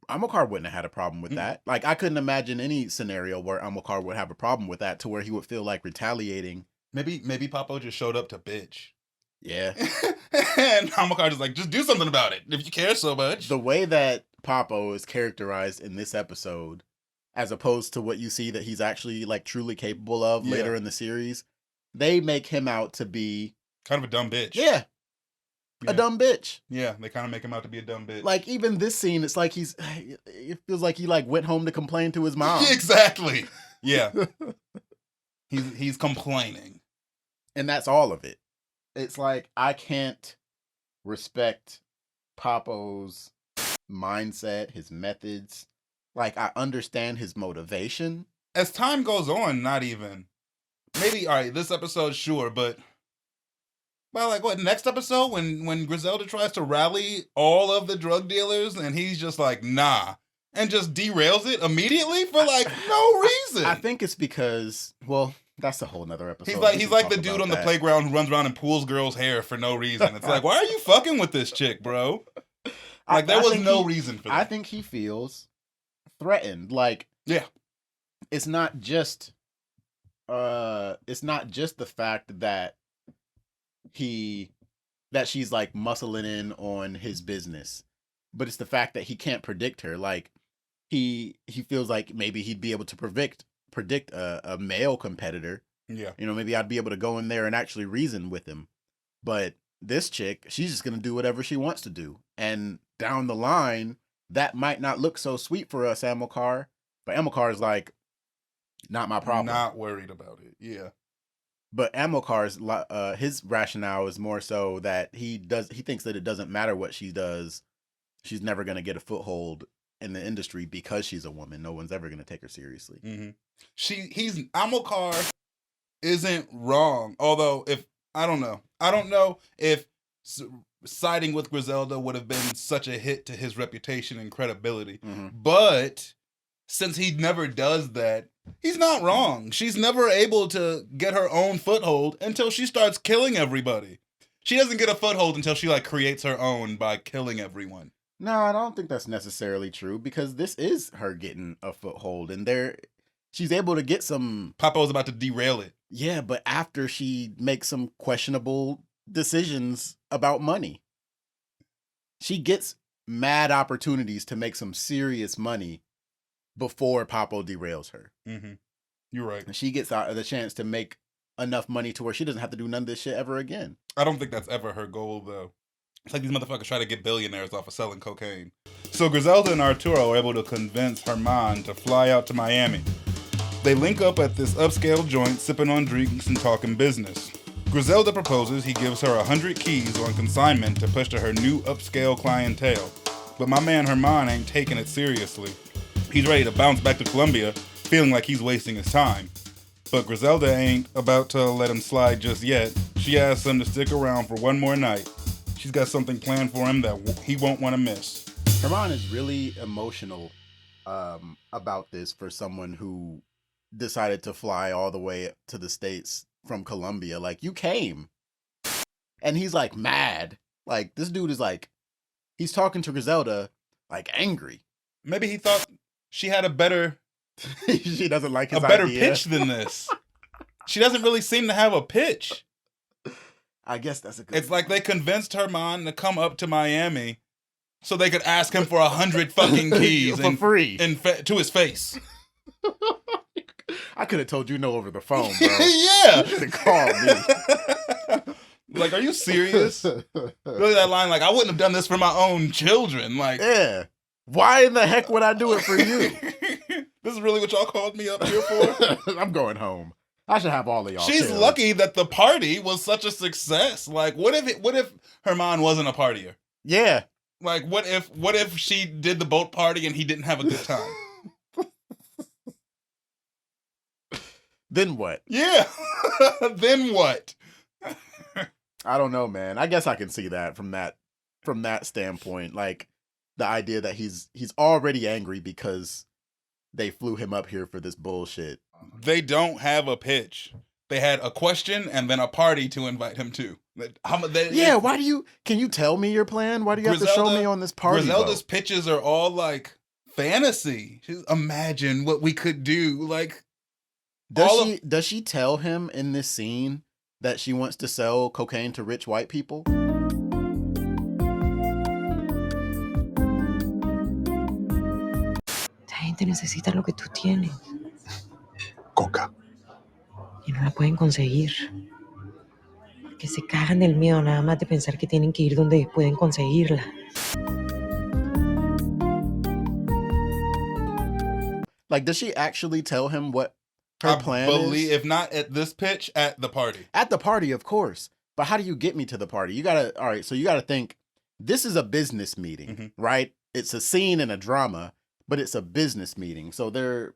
Amilcar wouldn't have had a problem with that. Like, I couldn't imagine any scenario where Amilcar would have a problem with that to where he would feel like retaliating. Maybe Papo just showed up to bitch. Yeah. And Amilcar just like, just do something about it if you care so much. The way that Papo is characterized in this episode, as opposed to what you see that he's actually like truly capable of later in the series, they make him out to be kind of a dumb bitch. Yeah. A dumb bitch. Yeah, they kind of make him out to be a dumb bitch. Like, even this scene, it's like it feels like he like went home to complain to his mom. Exactly. Yeah. he's complaining. And that's all of it. It's like, I can't respect Papo's mindset, his methods. Like, I understand his motivation. As time goes on, not even. Maybe, all right, this episode, sure, but like, what, next episode when Griselda tries to rally all of the drug dealers and he's just like, nah, and just derails it immediately for like no reason. I think it's because, well, that's a whole nother episode. He's like the dude on the playground who runs around and pulls girls' hair for no reason. It's like, why are you fucking with this chick, bro? Like, there was no reason for that. I think he feels threatened. Like, it's not just the fact that she's like muscling in on his business, but it's the fact that he can't predict her. Like, he feels like maybe he'd be able to predict a male competitor. Yeah. Maybe I'd be able to go in there and actually reason with him. But this chick, she's just going to do whatever she wants to do. And down the line, that might not look so sweet for us, Amilcar. But Amilcar is like, not my problem. Not worried about it. Yeah. But Amilcar's his rationale is more so that he thinks that it doesn't matter what she does. She's never going to get a foothold in the industry because she's a woman. No one's ever going to take her seriously. Mm-hmm. Amilcar isn't wrong. Although, I don't know if siding with Griselda would have been such a hit to his reputation and credibility. Mm-hmm. But since he never does that, he's not wrong. She's never able to get her own foothold until she starts killing everybody. She doesn't get a foothold until she like creates her own by killing everyone. No, I don't think that's necessarily true because this is her getting a foothold and she's able to get some... Papo's about to derail it. Yeah, but after she makes some questionable decisions about money. She gets mad opportunities to make some serious money before Papo derails her. Mm-hmm. You're right. And she gets the chance to make enough money to where she doesn't have to do none of this shit ever again. I don't think that's ever her goal, though. It's like these motherfuckers try to get billionaires off of selling cocaine. So Griselda and Arturo are able to convince Herman to fly out to Miami. They link up at this upscale joint, sipping on drinks and talking business. Griselda proposes he gives her 100 keys on consignment to push to her new upscale clientele. But my man Herman ain't taking it seriously. He's ready to bounce back to Colombia, feeling like he's wasting his time. But Griselda ain't about to let him slide just yet. She asks him to stick around for one more night. She's got something planned for him that he won't want to miss. Herman is really emotional about this for someone who decided to fly all the way to the States from Colombia. Like, you came. And he's like mad. Like this dude is like, he's talking to Griselda like angry. Maybe he thought she had a better She doesn't like his better idea. pitch than this. She doesn't really seem to have a pitch. I guess that's a good It's like they convinced Herman to come up to Miami so they could ask him for 100 fucking keys for free to his face. I could have told you no over the phone, bro. Yeah. You should have called me. Like, are you serious? Really, that line, like, I wouldn't have done this for my own children. Like, Yeah. Why in the heck would I do it for you? This is really what y'all called me up here for? I'm going home. I should have all of y'all. She's killed. lucky that the party was such a success. Like, what if Herman wasn't a partier? Yeah. Like, what if she did the boat party and he didn't have a good time? Then what? Yeah. Then what? I don't know, man. I guess I can see that from that standpoint. Like the idea that he's already angry because they flew him up here for this bullshit. They don't have a pitch. They had a question and then a party to invite him to. Yeah, can you tell me your plan? Why do you have to show me on this party? Griselda's boat? pitches are all like fantasy. Imagine what we could do. Like, Does she tell him in this scene that she wants to sell cocaine to rich white people? Esta gente necesita lo que tú tienes Coca. y no la pueden conseguir. Porque se cagan del miedo nada más de pensar que tienen que ir donde pueden conseguirla. Like, does she actually tell him what her plan is? If not at this pitch, at the party. At the party, of course. But how do you get me to the party? You gotta think, this is a business meeting, right? It's a scene and a drama, but it's a business meeting. So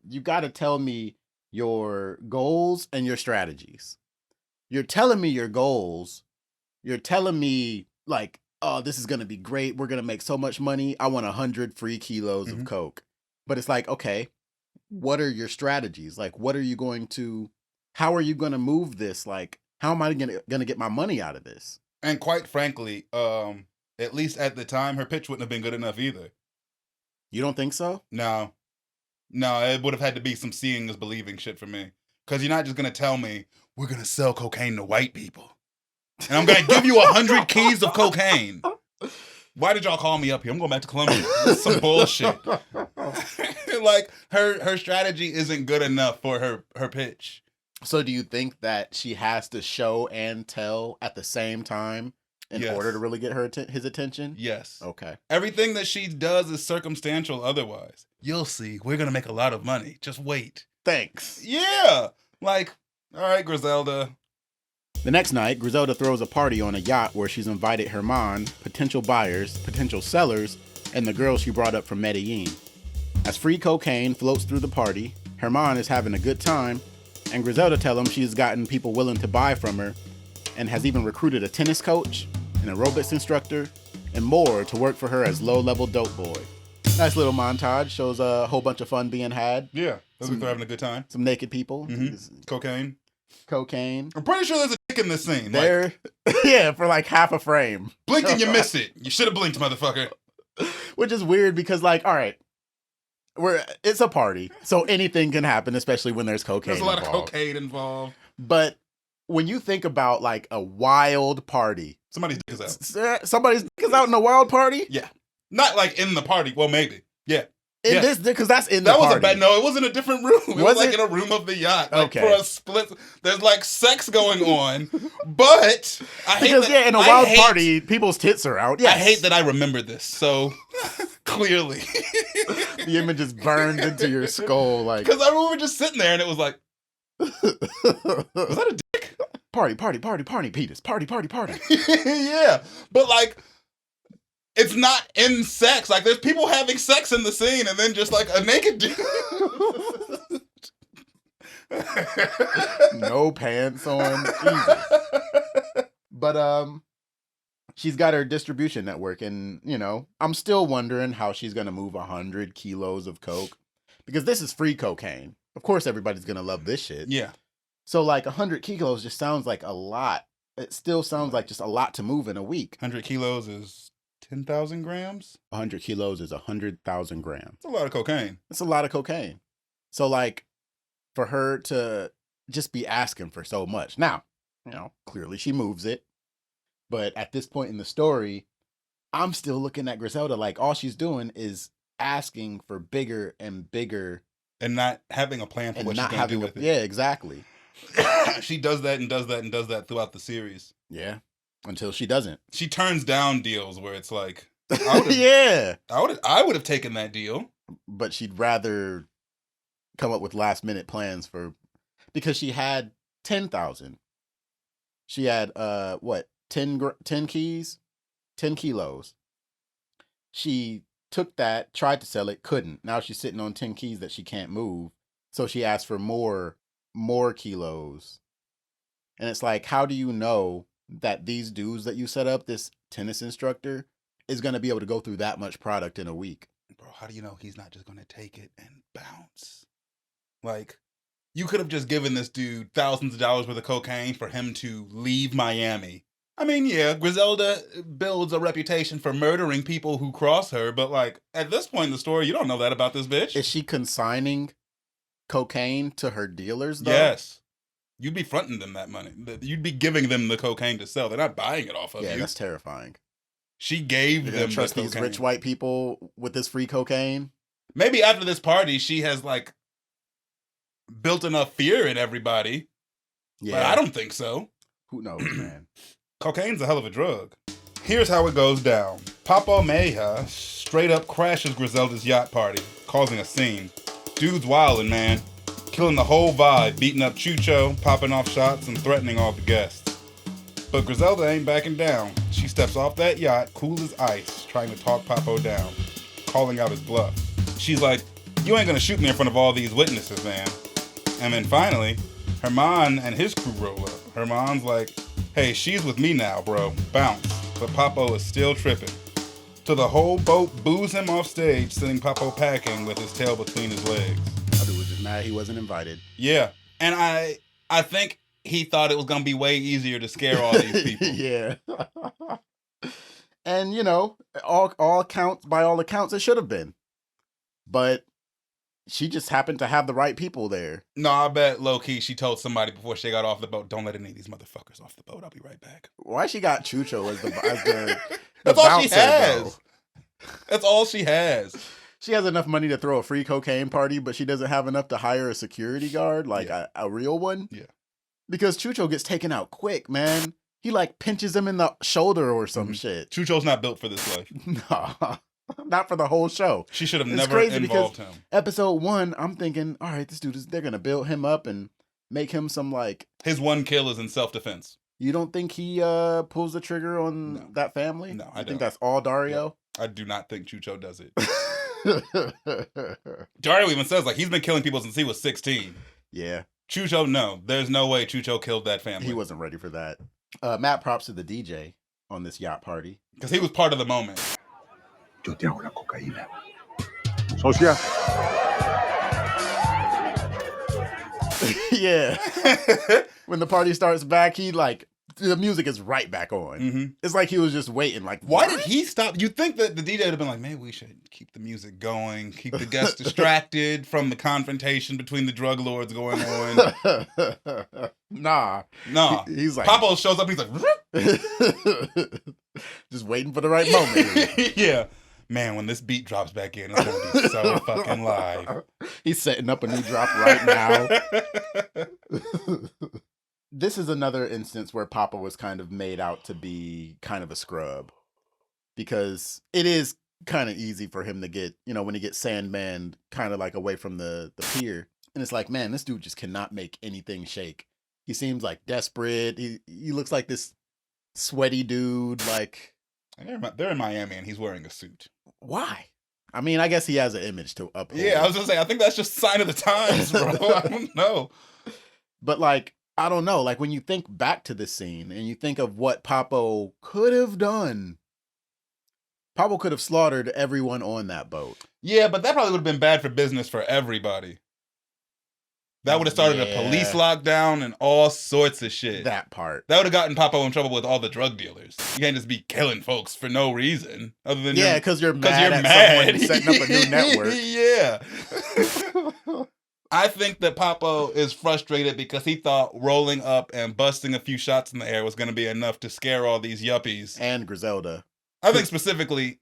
you gotta tell me your goals and your strategies. You're telling me your goals. You're telling me like, oh, this is gonna be great. We're gonna make so much money. I want 100 free kilos of coke. But it's like, okay, what are your strategies? Like, how are you going to move this? Like, how am I going to get my money out of this? And quite frankly, at least at the time, her pitch wouldn't have been good enough either. You don't think so? No, it would have had to be some seeing is believing shit for me. Because you're not just going to tell me, we're going to sell cocaine to white people. And I'm going to give you 100 keys of cocaine. Why did y'all call me up here? I'm going back to Columbia. This is some bullshit. Like, her strategy isn't good enough for her pitch. So do you think that she has to show and tell at the same time in order to really get his attention? Yes. Okay. Everything that she does is circumstantial otherwise. You'll see. We're going to make a lot of money. Just wait. Thanks. Yeah. Like, all right, Griselda. The next night, Griselda throws a party on a yacht where she's invited Herman, potential buyers, potential sellers, and the girl she brought up from Medellin. As free cocaine floats through the party, Herman is having a good time, and Griselda tells him she's gotten people willing to buy from her and has even recruited a tennis coach, an aerobics instructor, and more to work for her as low-level dope boy. Nice little montage, shows a whole bunch of fun being had. Yeah, they're having a good time. Some naked people. Cocaine. I'm pretty sure there's a dick in this scene. There, yeah, for like half a frame. Blink and you miss it. You should have blinked, motherfucker. Which is weird because, like, all right, it's a party, so anything can happen, especially when there's cocaine. There's a lot of cocaine involved. But when you think about like a wild party, somebody's dick is out. Somebody's dick is out in a wild party. Yeah, not like in the party. Well, maybe. Yeah. In this, because that's in the party. That was a bad. No, it was in a different room. It was like in a room of the yacht. Like, okay. For a split, there's like sex going on, but I hate because that, in a wild party, people's tits are out. Yes. I hate that I remember this so clearly. The image is burned into your skull, like because I remember just sitting there and it was like, was that a dick? Party, penis, party. Yeah, but like. It's not in sex. Like, there's people having sex in the scene and then just, like, a naked dude. No pants on. Jesus. But, she's got her distribution network. And, you know, I'm still wondering how she's going to move 100 kilos of coke. Because this is free cocaine. Of course, everybody's going to love this shit. Yeah. So, like, 100 kilos just sounds like a lot it still sounds like just a lot to move in a week. 100 kilos is 10,000 grams. 100 kilos is 100,000 grams. It's a lot of cocaine. It's a lot of cocaine. So like, for her to just be asking for so much. Now, clearly she moves it. But at this point in the story, I'm still looking at Griselda like all she's doing is asking for bigger and bigger. And not having a plan for what she's going to do with it. Yeah, exactly. She does that and does that and does that throughout the series. Yeah, until she doesn't. She turns down deals where it's like, yeah, I would have taken that deal. But she'd rather come up with last minute plans because she had 10,000. She had 10 keys, 10 kilos. She took that, tried to sell it, couldn't. Now she's sitting on 10 keys that she can't move. So she asked for more kilos. And it's like, how do you know that these dudes that you set up, this tennis instructor, is going to be able to go through that much product in a week? Bro, how do you know he's not just going to take it and bounce? Like, you could have just given this dude thousands of dollars worth of cocaine for him to leave Miami. I mean, yeah, Griselda builds a reputation for murdering people who cross her, but like, at this point in the story, you don't know that about this bitch. Is she consigning cocaine to her dealers, though? Yes. You'd be fronting them that money. You'd be giving them the cocaine to sell. They're not buying it off of you. Yeah, that's terrifying. She gave them the trust cocaine. These rich white people with this free cocaine? Maybe after this party, she has like built enough fear in everybody. Yeah. But I don't think so. Who knows, man? Cocaine's a hell of a drug. Here's how it goes down. Papo Shmapo straight up crashes Griselda's yacht party, causing a scene. Dude's wildin', man. Killing the whole vibe, beating up Chucho, popping off shots, and threatening all the guests. But Griselda ain't backing down. She steps off that yacht, cool as ice, trying to talk Papo down, calling out his bluff. She's like, you ain't gonna shoot me in front of all these witnesses, man. And then finally, Herman and his crew roll up. Herman's like, hey, she's with me now, bro. Bounce. But Papo is still tripping. So the whole boat boos him off stage, sending Papo packing with his tail between his legs. That dude was just mad he wasn't invited. Yeah. And I think he thought it was going to be way easier to scare all these people. Yeah. And, all accounts, by all accounts, it should have been. But she just happened to have the right people there. No, I bet low-key she told somebody before she got off the boat, don't let any of these motherfuckers off the boat. I'll be right back. Why she got Chucho as the That's all she has. That's all she has. She has enough money to throw a free cocaine party, but she doesn't have enough to hire a security guard, like a real one. Yeah. Because Chucho gets taken out quick, man. He like pinches him in the shoulder or some shit. Chucho's not built for this life. No, not for the whole show. She should have never involved him. Episode 1, I'm thinking, all right, this dude they're gonna build him up and make him some like. His one kill is in self-defense. You don't think he pulls the trigger on that family? No, I think that's all Dario. Yeah. I do not think Chucho does it. Dario even says like he's been killing people since he was 16. Yeah. Chucho, no. There's no way Chucho killed that family. He wasn't ready for that. Matt props to the DJ on this yacht party. Because he was part of the moment. Yo te hago la cocaína. Socia. Yeah. When the party starts back, the music is right back on. Mm-hmm. It's like he was just waiting. Like, why did he stop? You'd think that the DJ would have been like, maybe we should keep the music going, keep the guests distracted from the confrontation between the drug lords going on. Nah. He's like, Papo shows up. He's like, just waiting for the right moment. Yeah. Man, when this beat drops back in, it's going to be so fucking live. He's setting up a new drop right now. This is another instance where Papo was kind of made out to be kind of a scrub. Because it is kind of easy for him to get, when he gets Sandman kind of like away from the pier. And it's like, man, this dude just cannot make anything shake. He seems like desperate. He looks like this sweaty dude. Like, they're in Miami and he's wearing a suit. Why? I mean, I guess he has an image to uphold. Yeah, I was gonna say, I think that's just a sign of the times, bro. I don't know. But like, I don't know. Like when you think back to this scene and you think of what Papo could have done, Papo could have slaughtered everyone on that boat. Yeah, but that probably would have been bad for business for everybody. That would have started a police lockdown and all sorts of shit. That part. That would have gotten Papo in trouble with all the drug dealers. You can't just be killing folks for no reason. Other than because you're mad at someone setting up a new network. Yeah. I think that Papo is frustrated because he thought rolling up and busting a few shots in the air was going to be enough to scare all these yuppies. And Griselda. I think specifically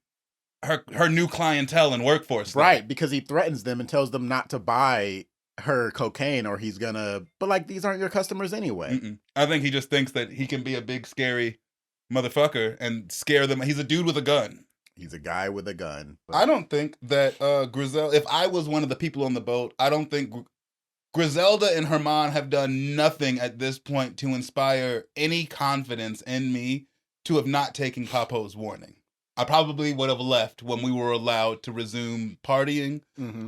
her new clientele and workforce. Right, because he threatens them and tells them not to buy her cocaine or he's gonna, but like, these aren't your customers anyway. I think he just thinks that he can be a big scary motherfucker and scare them. He's a dude with a gun. He's a guy with a gun. But I don't think that Griselda, if I was one of the people on the boat, I don't think Griselda and Herman have done nothing at this point to inspire any confidence in me to have not taken Papo's warning. I probably would have left when we were allowed to resume partying.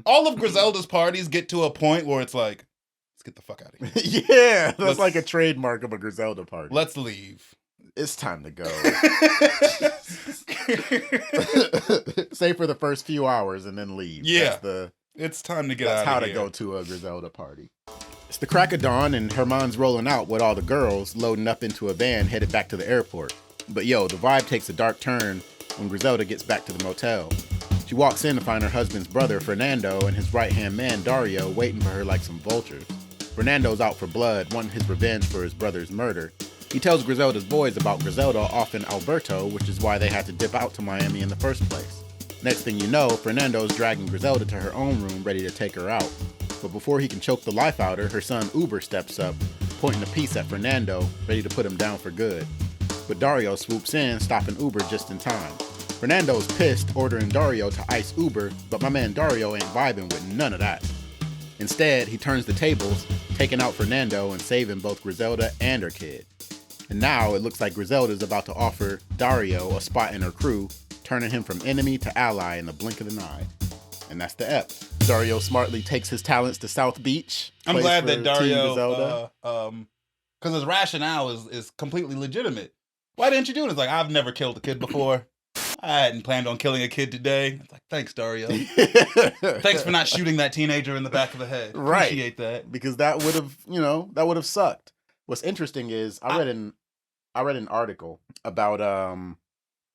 All of Griselda's parties get to a point where it's like, let's get the fuck out of here. Yeah, that's like a trademark of a Griselda party. Let's leave. It's time to go. Say for the first few hours and then leave. Yeah. It's time to get out of here. That's how to go to a Griselda party. It's the crack of dawn and Herman's rolling out with all the girls loading up into a van headed back to the airport. But the vibe takes a dark turn when Griselda gets back to the motel. She walks in to find her husband's brother, Fernando, and his right-hand man, Dario, waiting for her like some vultures. Fernando's out for blood, wanting his revenge for his brother's murder. He tells Griselda's boys about Griselda off in Alberto, which is why they had to dip out to Miami in the first place. Next thing you know, Fernando's dragging Griselda to her own room, ready to take her out. But before he can choke the life out of her son Uber steps up, pointing a piece at Fernando, ready to put him down for good. But Dario swoops in, stopping Uber just in time. Fernando's pissed, ordering Dario to ice Uber, but my man Dario ain't vibing with none of that. Instead, he turns the tables, taking out Fernando and saving both Griselda and her kid. And now it looks like Griselda's about to offer Dario a spot in her crew, turning him from enemy to ally in the blink of an eye. And that's the Ep. Dario smartly takes his talents to South Beach. I'm glad that Dario, because his rationale is completely legitimate. Why didn't you do it? It's like, I've never killed a kid before. I hadn't planned on killing a kid today. It's like, thanks, Dario. Thanks for not shooting that teenager in the back of the head. Right. Appreciate that. Because that would have sucked. What's interesting is I read an article about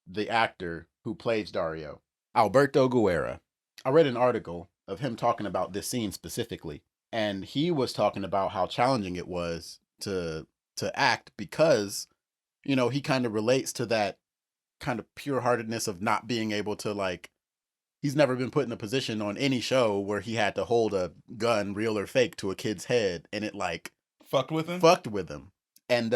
the actor who plays Dario, Alberto Guerra. I read an article of him talking about this scene specifically, and he was talking about how challenging it was to act because, he kind of relates to that kind of pure-heartedness of not being able to, like, he's never been put in a position on any show where he had to hold a gun, real or fake, to a kid's head, and it, like, fucked with him. And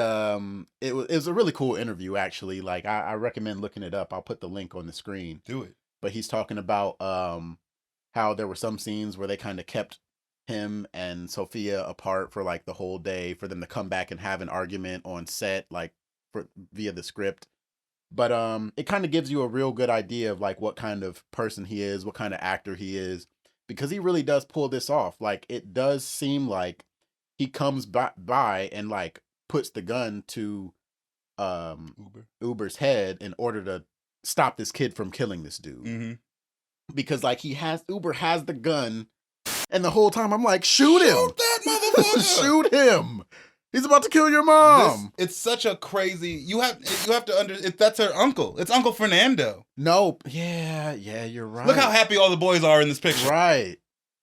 it was a really cool interview, actually. Like, I recommend looking it up. I'll put the link on the screen. Do it. But he's talking about how there were some scenes where they kind of kept him and Sophia apart for like the whole day for them to come back and have an argument on set, like via the script. But it kind of gives you a real good idea of like what kind of person he is, what kind of actor he is, because he really does pull this off. Like, it does seem like he comes by and like puts the gun to Uber's head in order to stop this kid from killing this dude. Mm-hmm. Because like Uber has the gun, and the whole time I'm like, shoot him! Shoot that motherfucker! Shoot him! He's about to kill your mom. It's such a crazy. You have to that's her uncle. It's Uncle Fernando. No, yeah, you're right. Look how happy all the boys are in this picture. Right.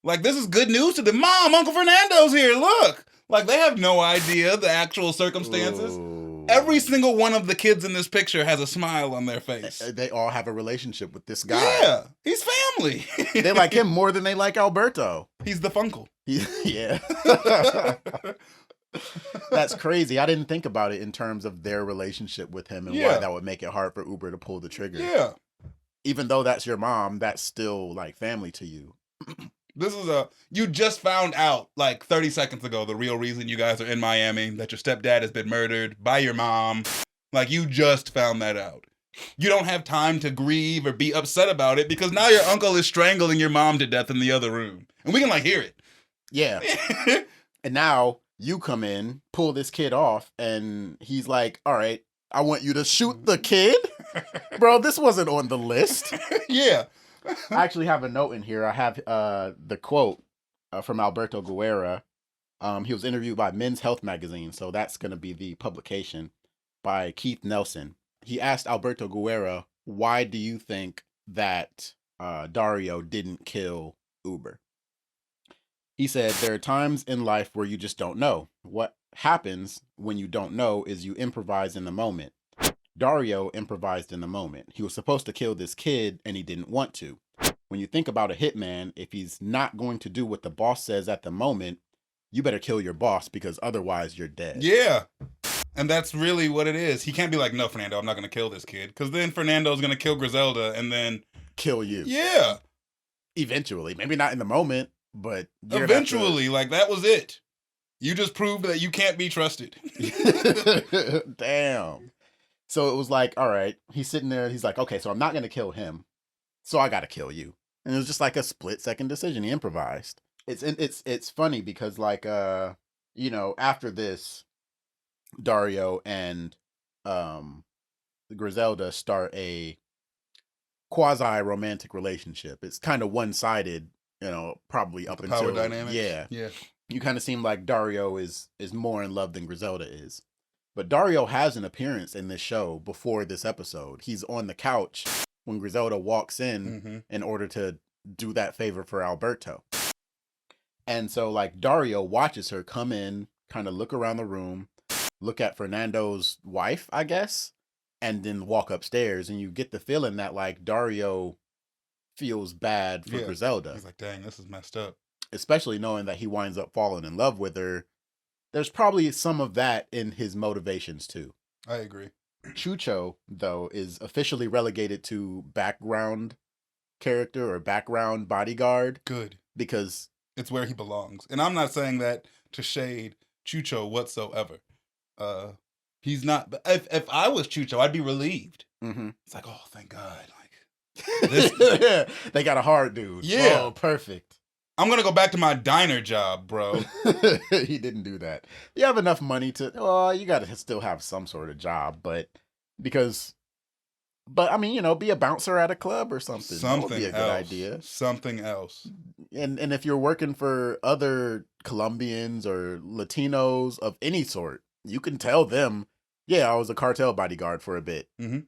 Like, this is good news to them. Mom, Uncle Fernando's here. Look. Like, they have no idea the actual circumstances. Ooh. Every single one of the kids in this picture has a smile on their face. They all have a relationship with this guy. Yeah, he's family. They like him more than they like Alberto. He's the funkle. Yeah. That's crazy. I didn't think about it in terms of their relationship with him and why that would make it hard for Uber to pull the trigger. Yeah. Even though that's your mom, that's still like family to you. This is you just found out like 30 seconds ago the real reason you guys are in Miami, that your stepdad has been murdered by your mom. Like, you just found that out. You don't have time to grieve or be upset about it because now your uncle is strangling your mom to death in the other room. And we can like hear it. Yeah. And now you come in, pull this kid off, and he's like, all right, I want you to shoot the kid? Bro, this wasn't on the list. Yeah. I actually have a note in here. I have the quote from Alberto Guerra. He was interviewed by Men's Health magazine, so that's going to be the publication by Keith Nelson. He asked Alberto Guerra, why do you think that Dario didn't kill Uber? He said, there are times in life where you just don't know. What happens when you don't know is you improvise in the moment. Dario improvised in the moment. He was supposed to kill this kid and he didn't want to. When you think about a hitman, if he's not going to do what the boss says at the moment, you better kill your boss because otherwise you're dead. Yeah. And that's really what it is. He can't be like, no, Fernando, I'm not going to kill this kid. Because then Fernando's going to kill Griselda and then... kill you. Yeah. Eventually. Maybe not in the moment, but... eventually. Like, that was it. You just proved that you can't be trusted. Damn. So it was like, all right, he's sitting there. He's like, okay, so I'm not going to kill him. So I got to kill you. And it was just like a split-second decision. He improvised. It's funny because, like, after this, Dario and Griselda start a quasi-romantic relationship. It's kind of one-sided, probably up until... power dynamics. Yeah. Yeah. You kind of seem like Dario is more in love than Griselda is. But Dario has an appearance in this show before this episode. He's on the couch when Griselda walks in order to do that favor for Alberto. And so, like, Dario watches her come in, kind of look around the room, look at Fernando's wife, I guess, and then walk upstairs. And you get the feeling that, like, Dario feels bad for Griselda. He's like, dang, this is messed up. Especially knowing that he winds up falling in love with her. There's probably some of that in his motivations, too. I agree. Chucho, though, is officially relegated to background character or background bodyguard. Good. Because... it's where he belongs. And I'm not saying that to shade Chucho whatsoever. He's not... If I was Chucho, I'd be relieved. Mm-hmm. It's like, oh, thank God. Like, this... They got a hard dude. Yeah. Oh, perfect. I'm going to go back to my diner job, bro. He didn't do that. You have enough money to... well, you got to still have some sort of job, but... because... but, I mean, be a bouncer at a club or something. That would be a good idea. Something else. And if you're working for other Colombians or Latinos of any sort, you can tell them, yeah, I was a cartel bodyguard for a bit. Mm-hmm.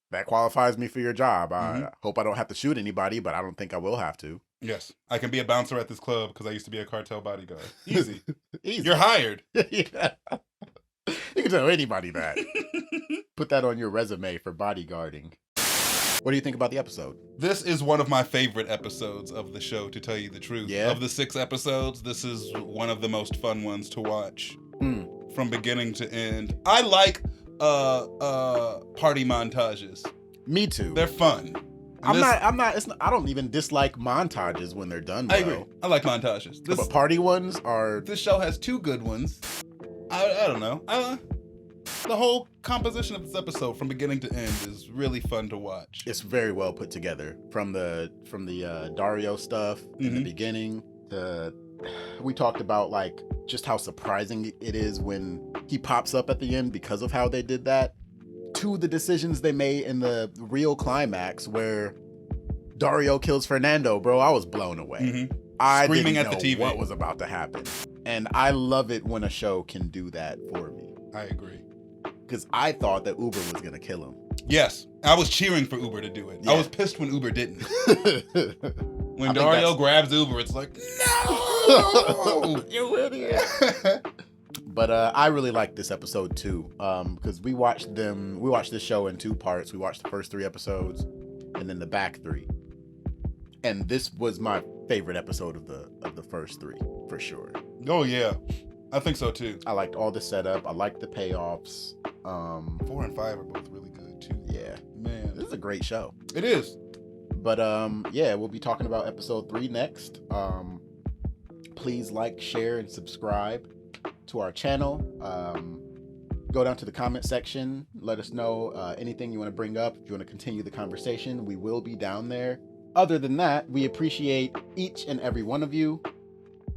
That qualifies me for your job. I hope I don't have to shoot anybody, but I don't think I will have to. Yes. I can be a bouncer at this club because I used to be a cartel bodyguard. Easy. Easy. You're hired. Yeah. You can tell anybody that. Put that on your resume for bodyguarding. What do you think about the episode? This is one of my favorite episodes of the show, to tell you the truth. Yeah? Of the 6 episodes, this is one of the most fun ones to watch. From beginning to end. I like party montages. Me too. They're fun. I don't even dislike montages when they're done well. I agree. I like montages. But party ones are... this show has 2 good ones. I don't know. The whole composition of this episode from beginning to end is really fun to watch. It's very well put together. From the Dario stuff in the beginning to... we talked about, like, just how surprising it is when he pops up at the end because of how they did that, to the decisions they made in the real climax where Dario kills Fernando. Bro, I was blown away. I Screaming didn't at the know TV. what was about to happen. And I love it when a show can do that for me. I agree. Because I thought that Uber was going to kill him. Yes. I was cheering for Uber to do it. Yeah. I was pissed when Uber didn't. When Dario grabs Uber, it's like, no! You idiot. But I really like this episode too, because we watched this show in 2 parts. We watched the first 3 episodes and then the back 3. And this was my favorite episode of the first 3, for sure. Oh yeah. I think so too. I liked all the setup. I liked the payoffs. 4 and 5 are both really good too. Yeah. Man. This is a great show. It is. But yeah, we'll be talking about episode 3 next. Please like, share, and subscribe to our channel. Go down to the comment section. Let us know anything you want to bring up. If you want to continue the conversation, we will be down there. Other than that, we appreciate each and every one of you.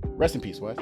Rest in peace, Wes.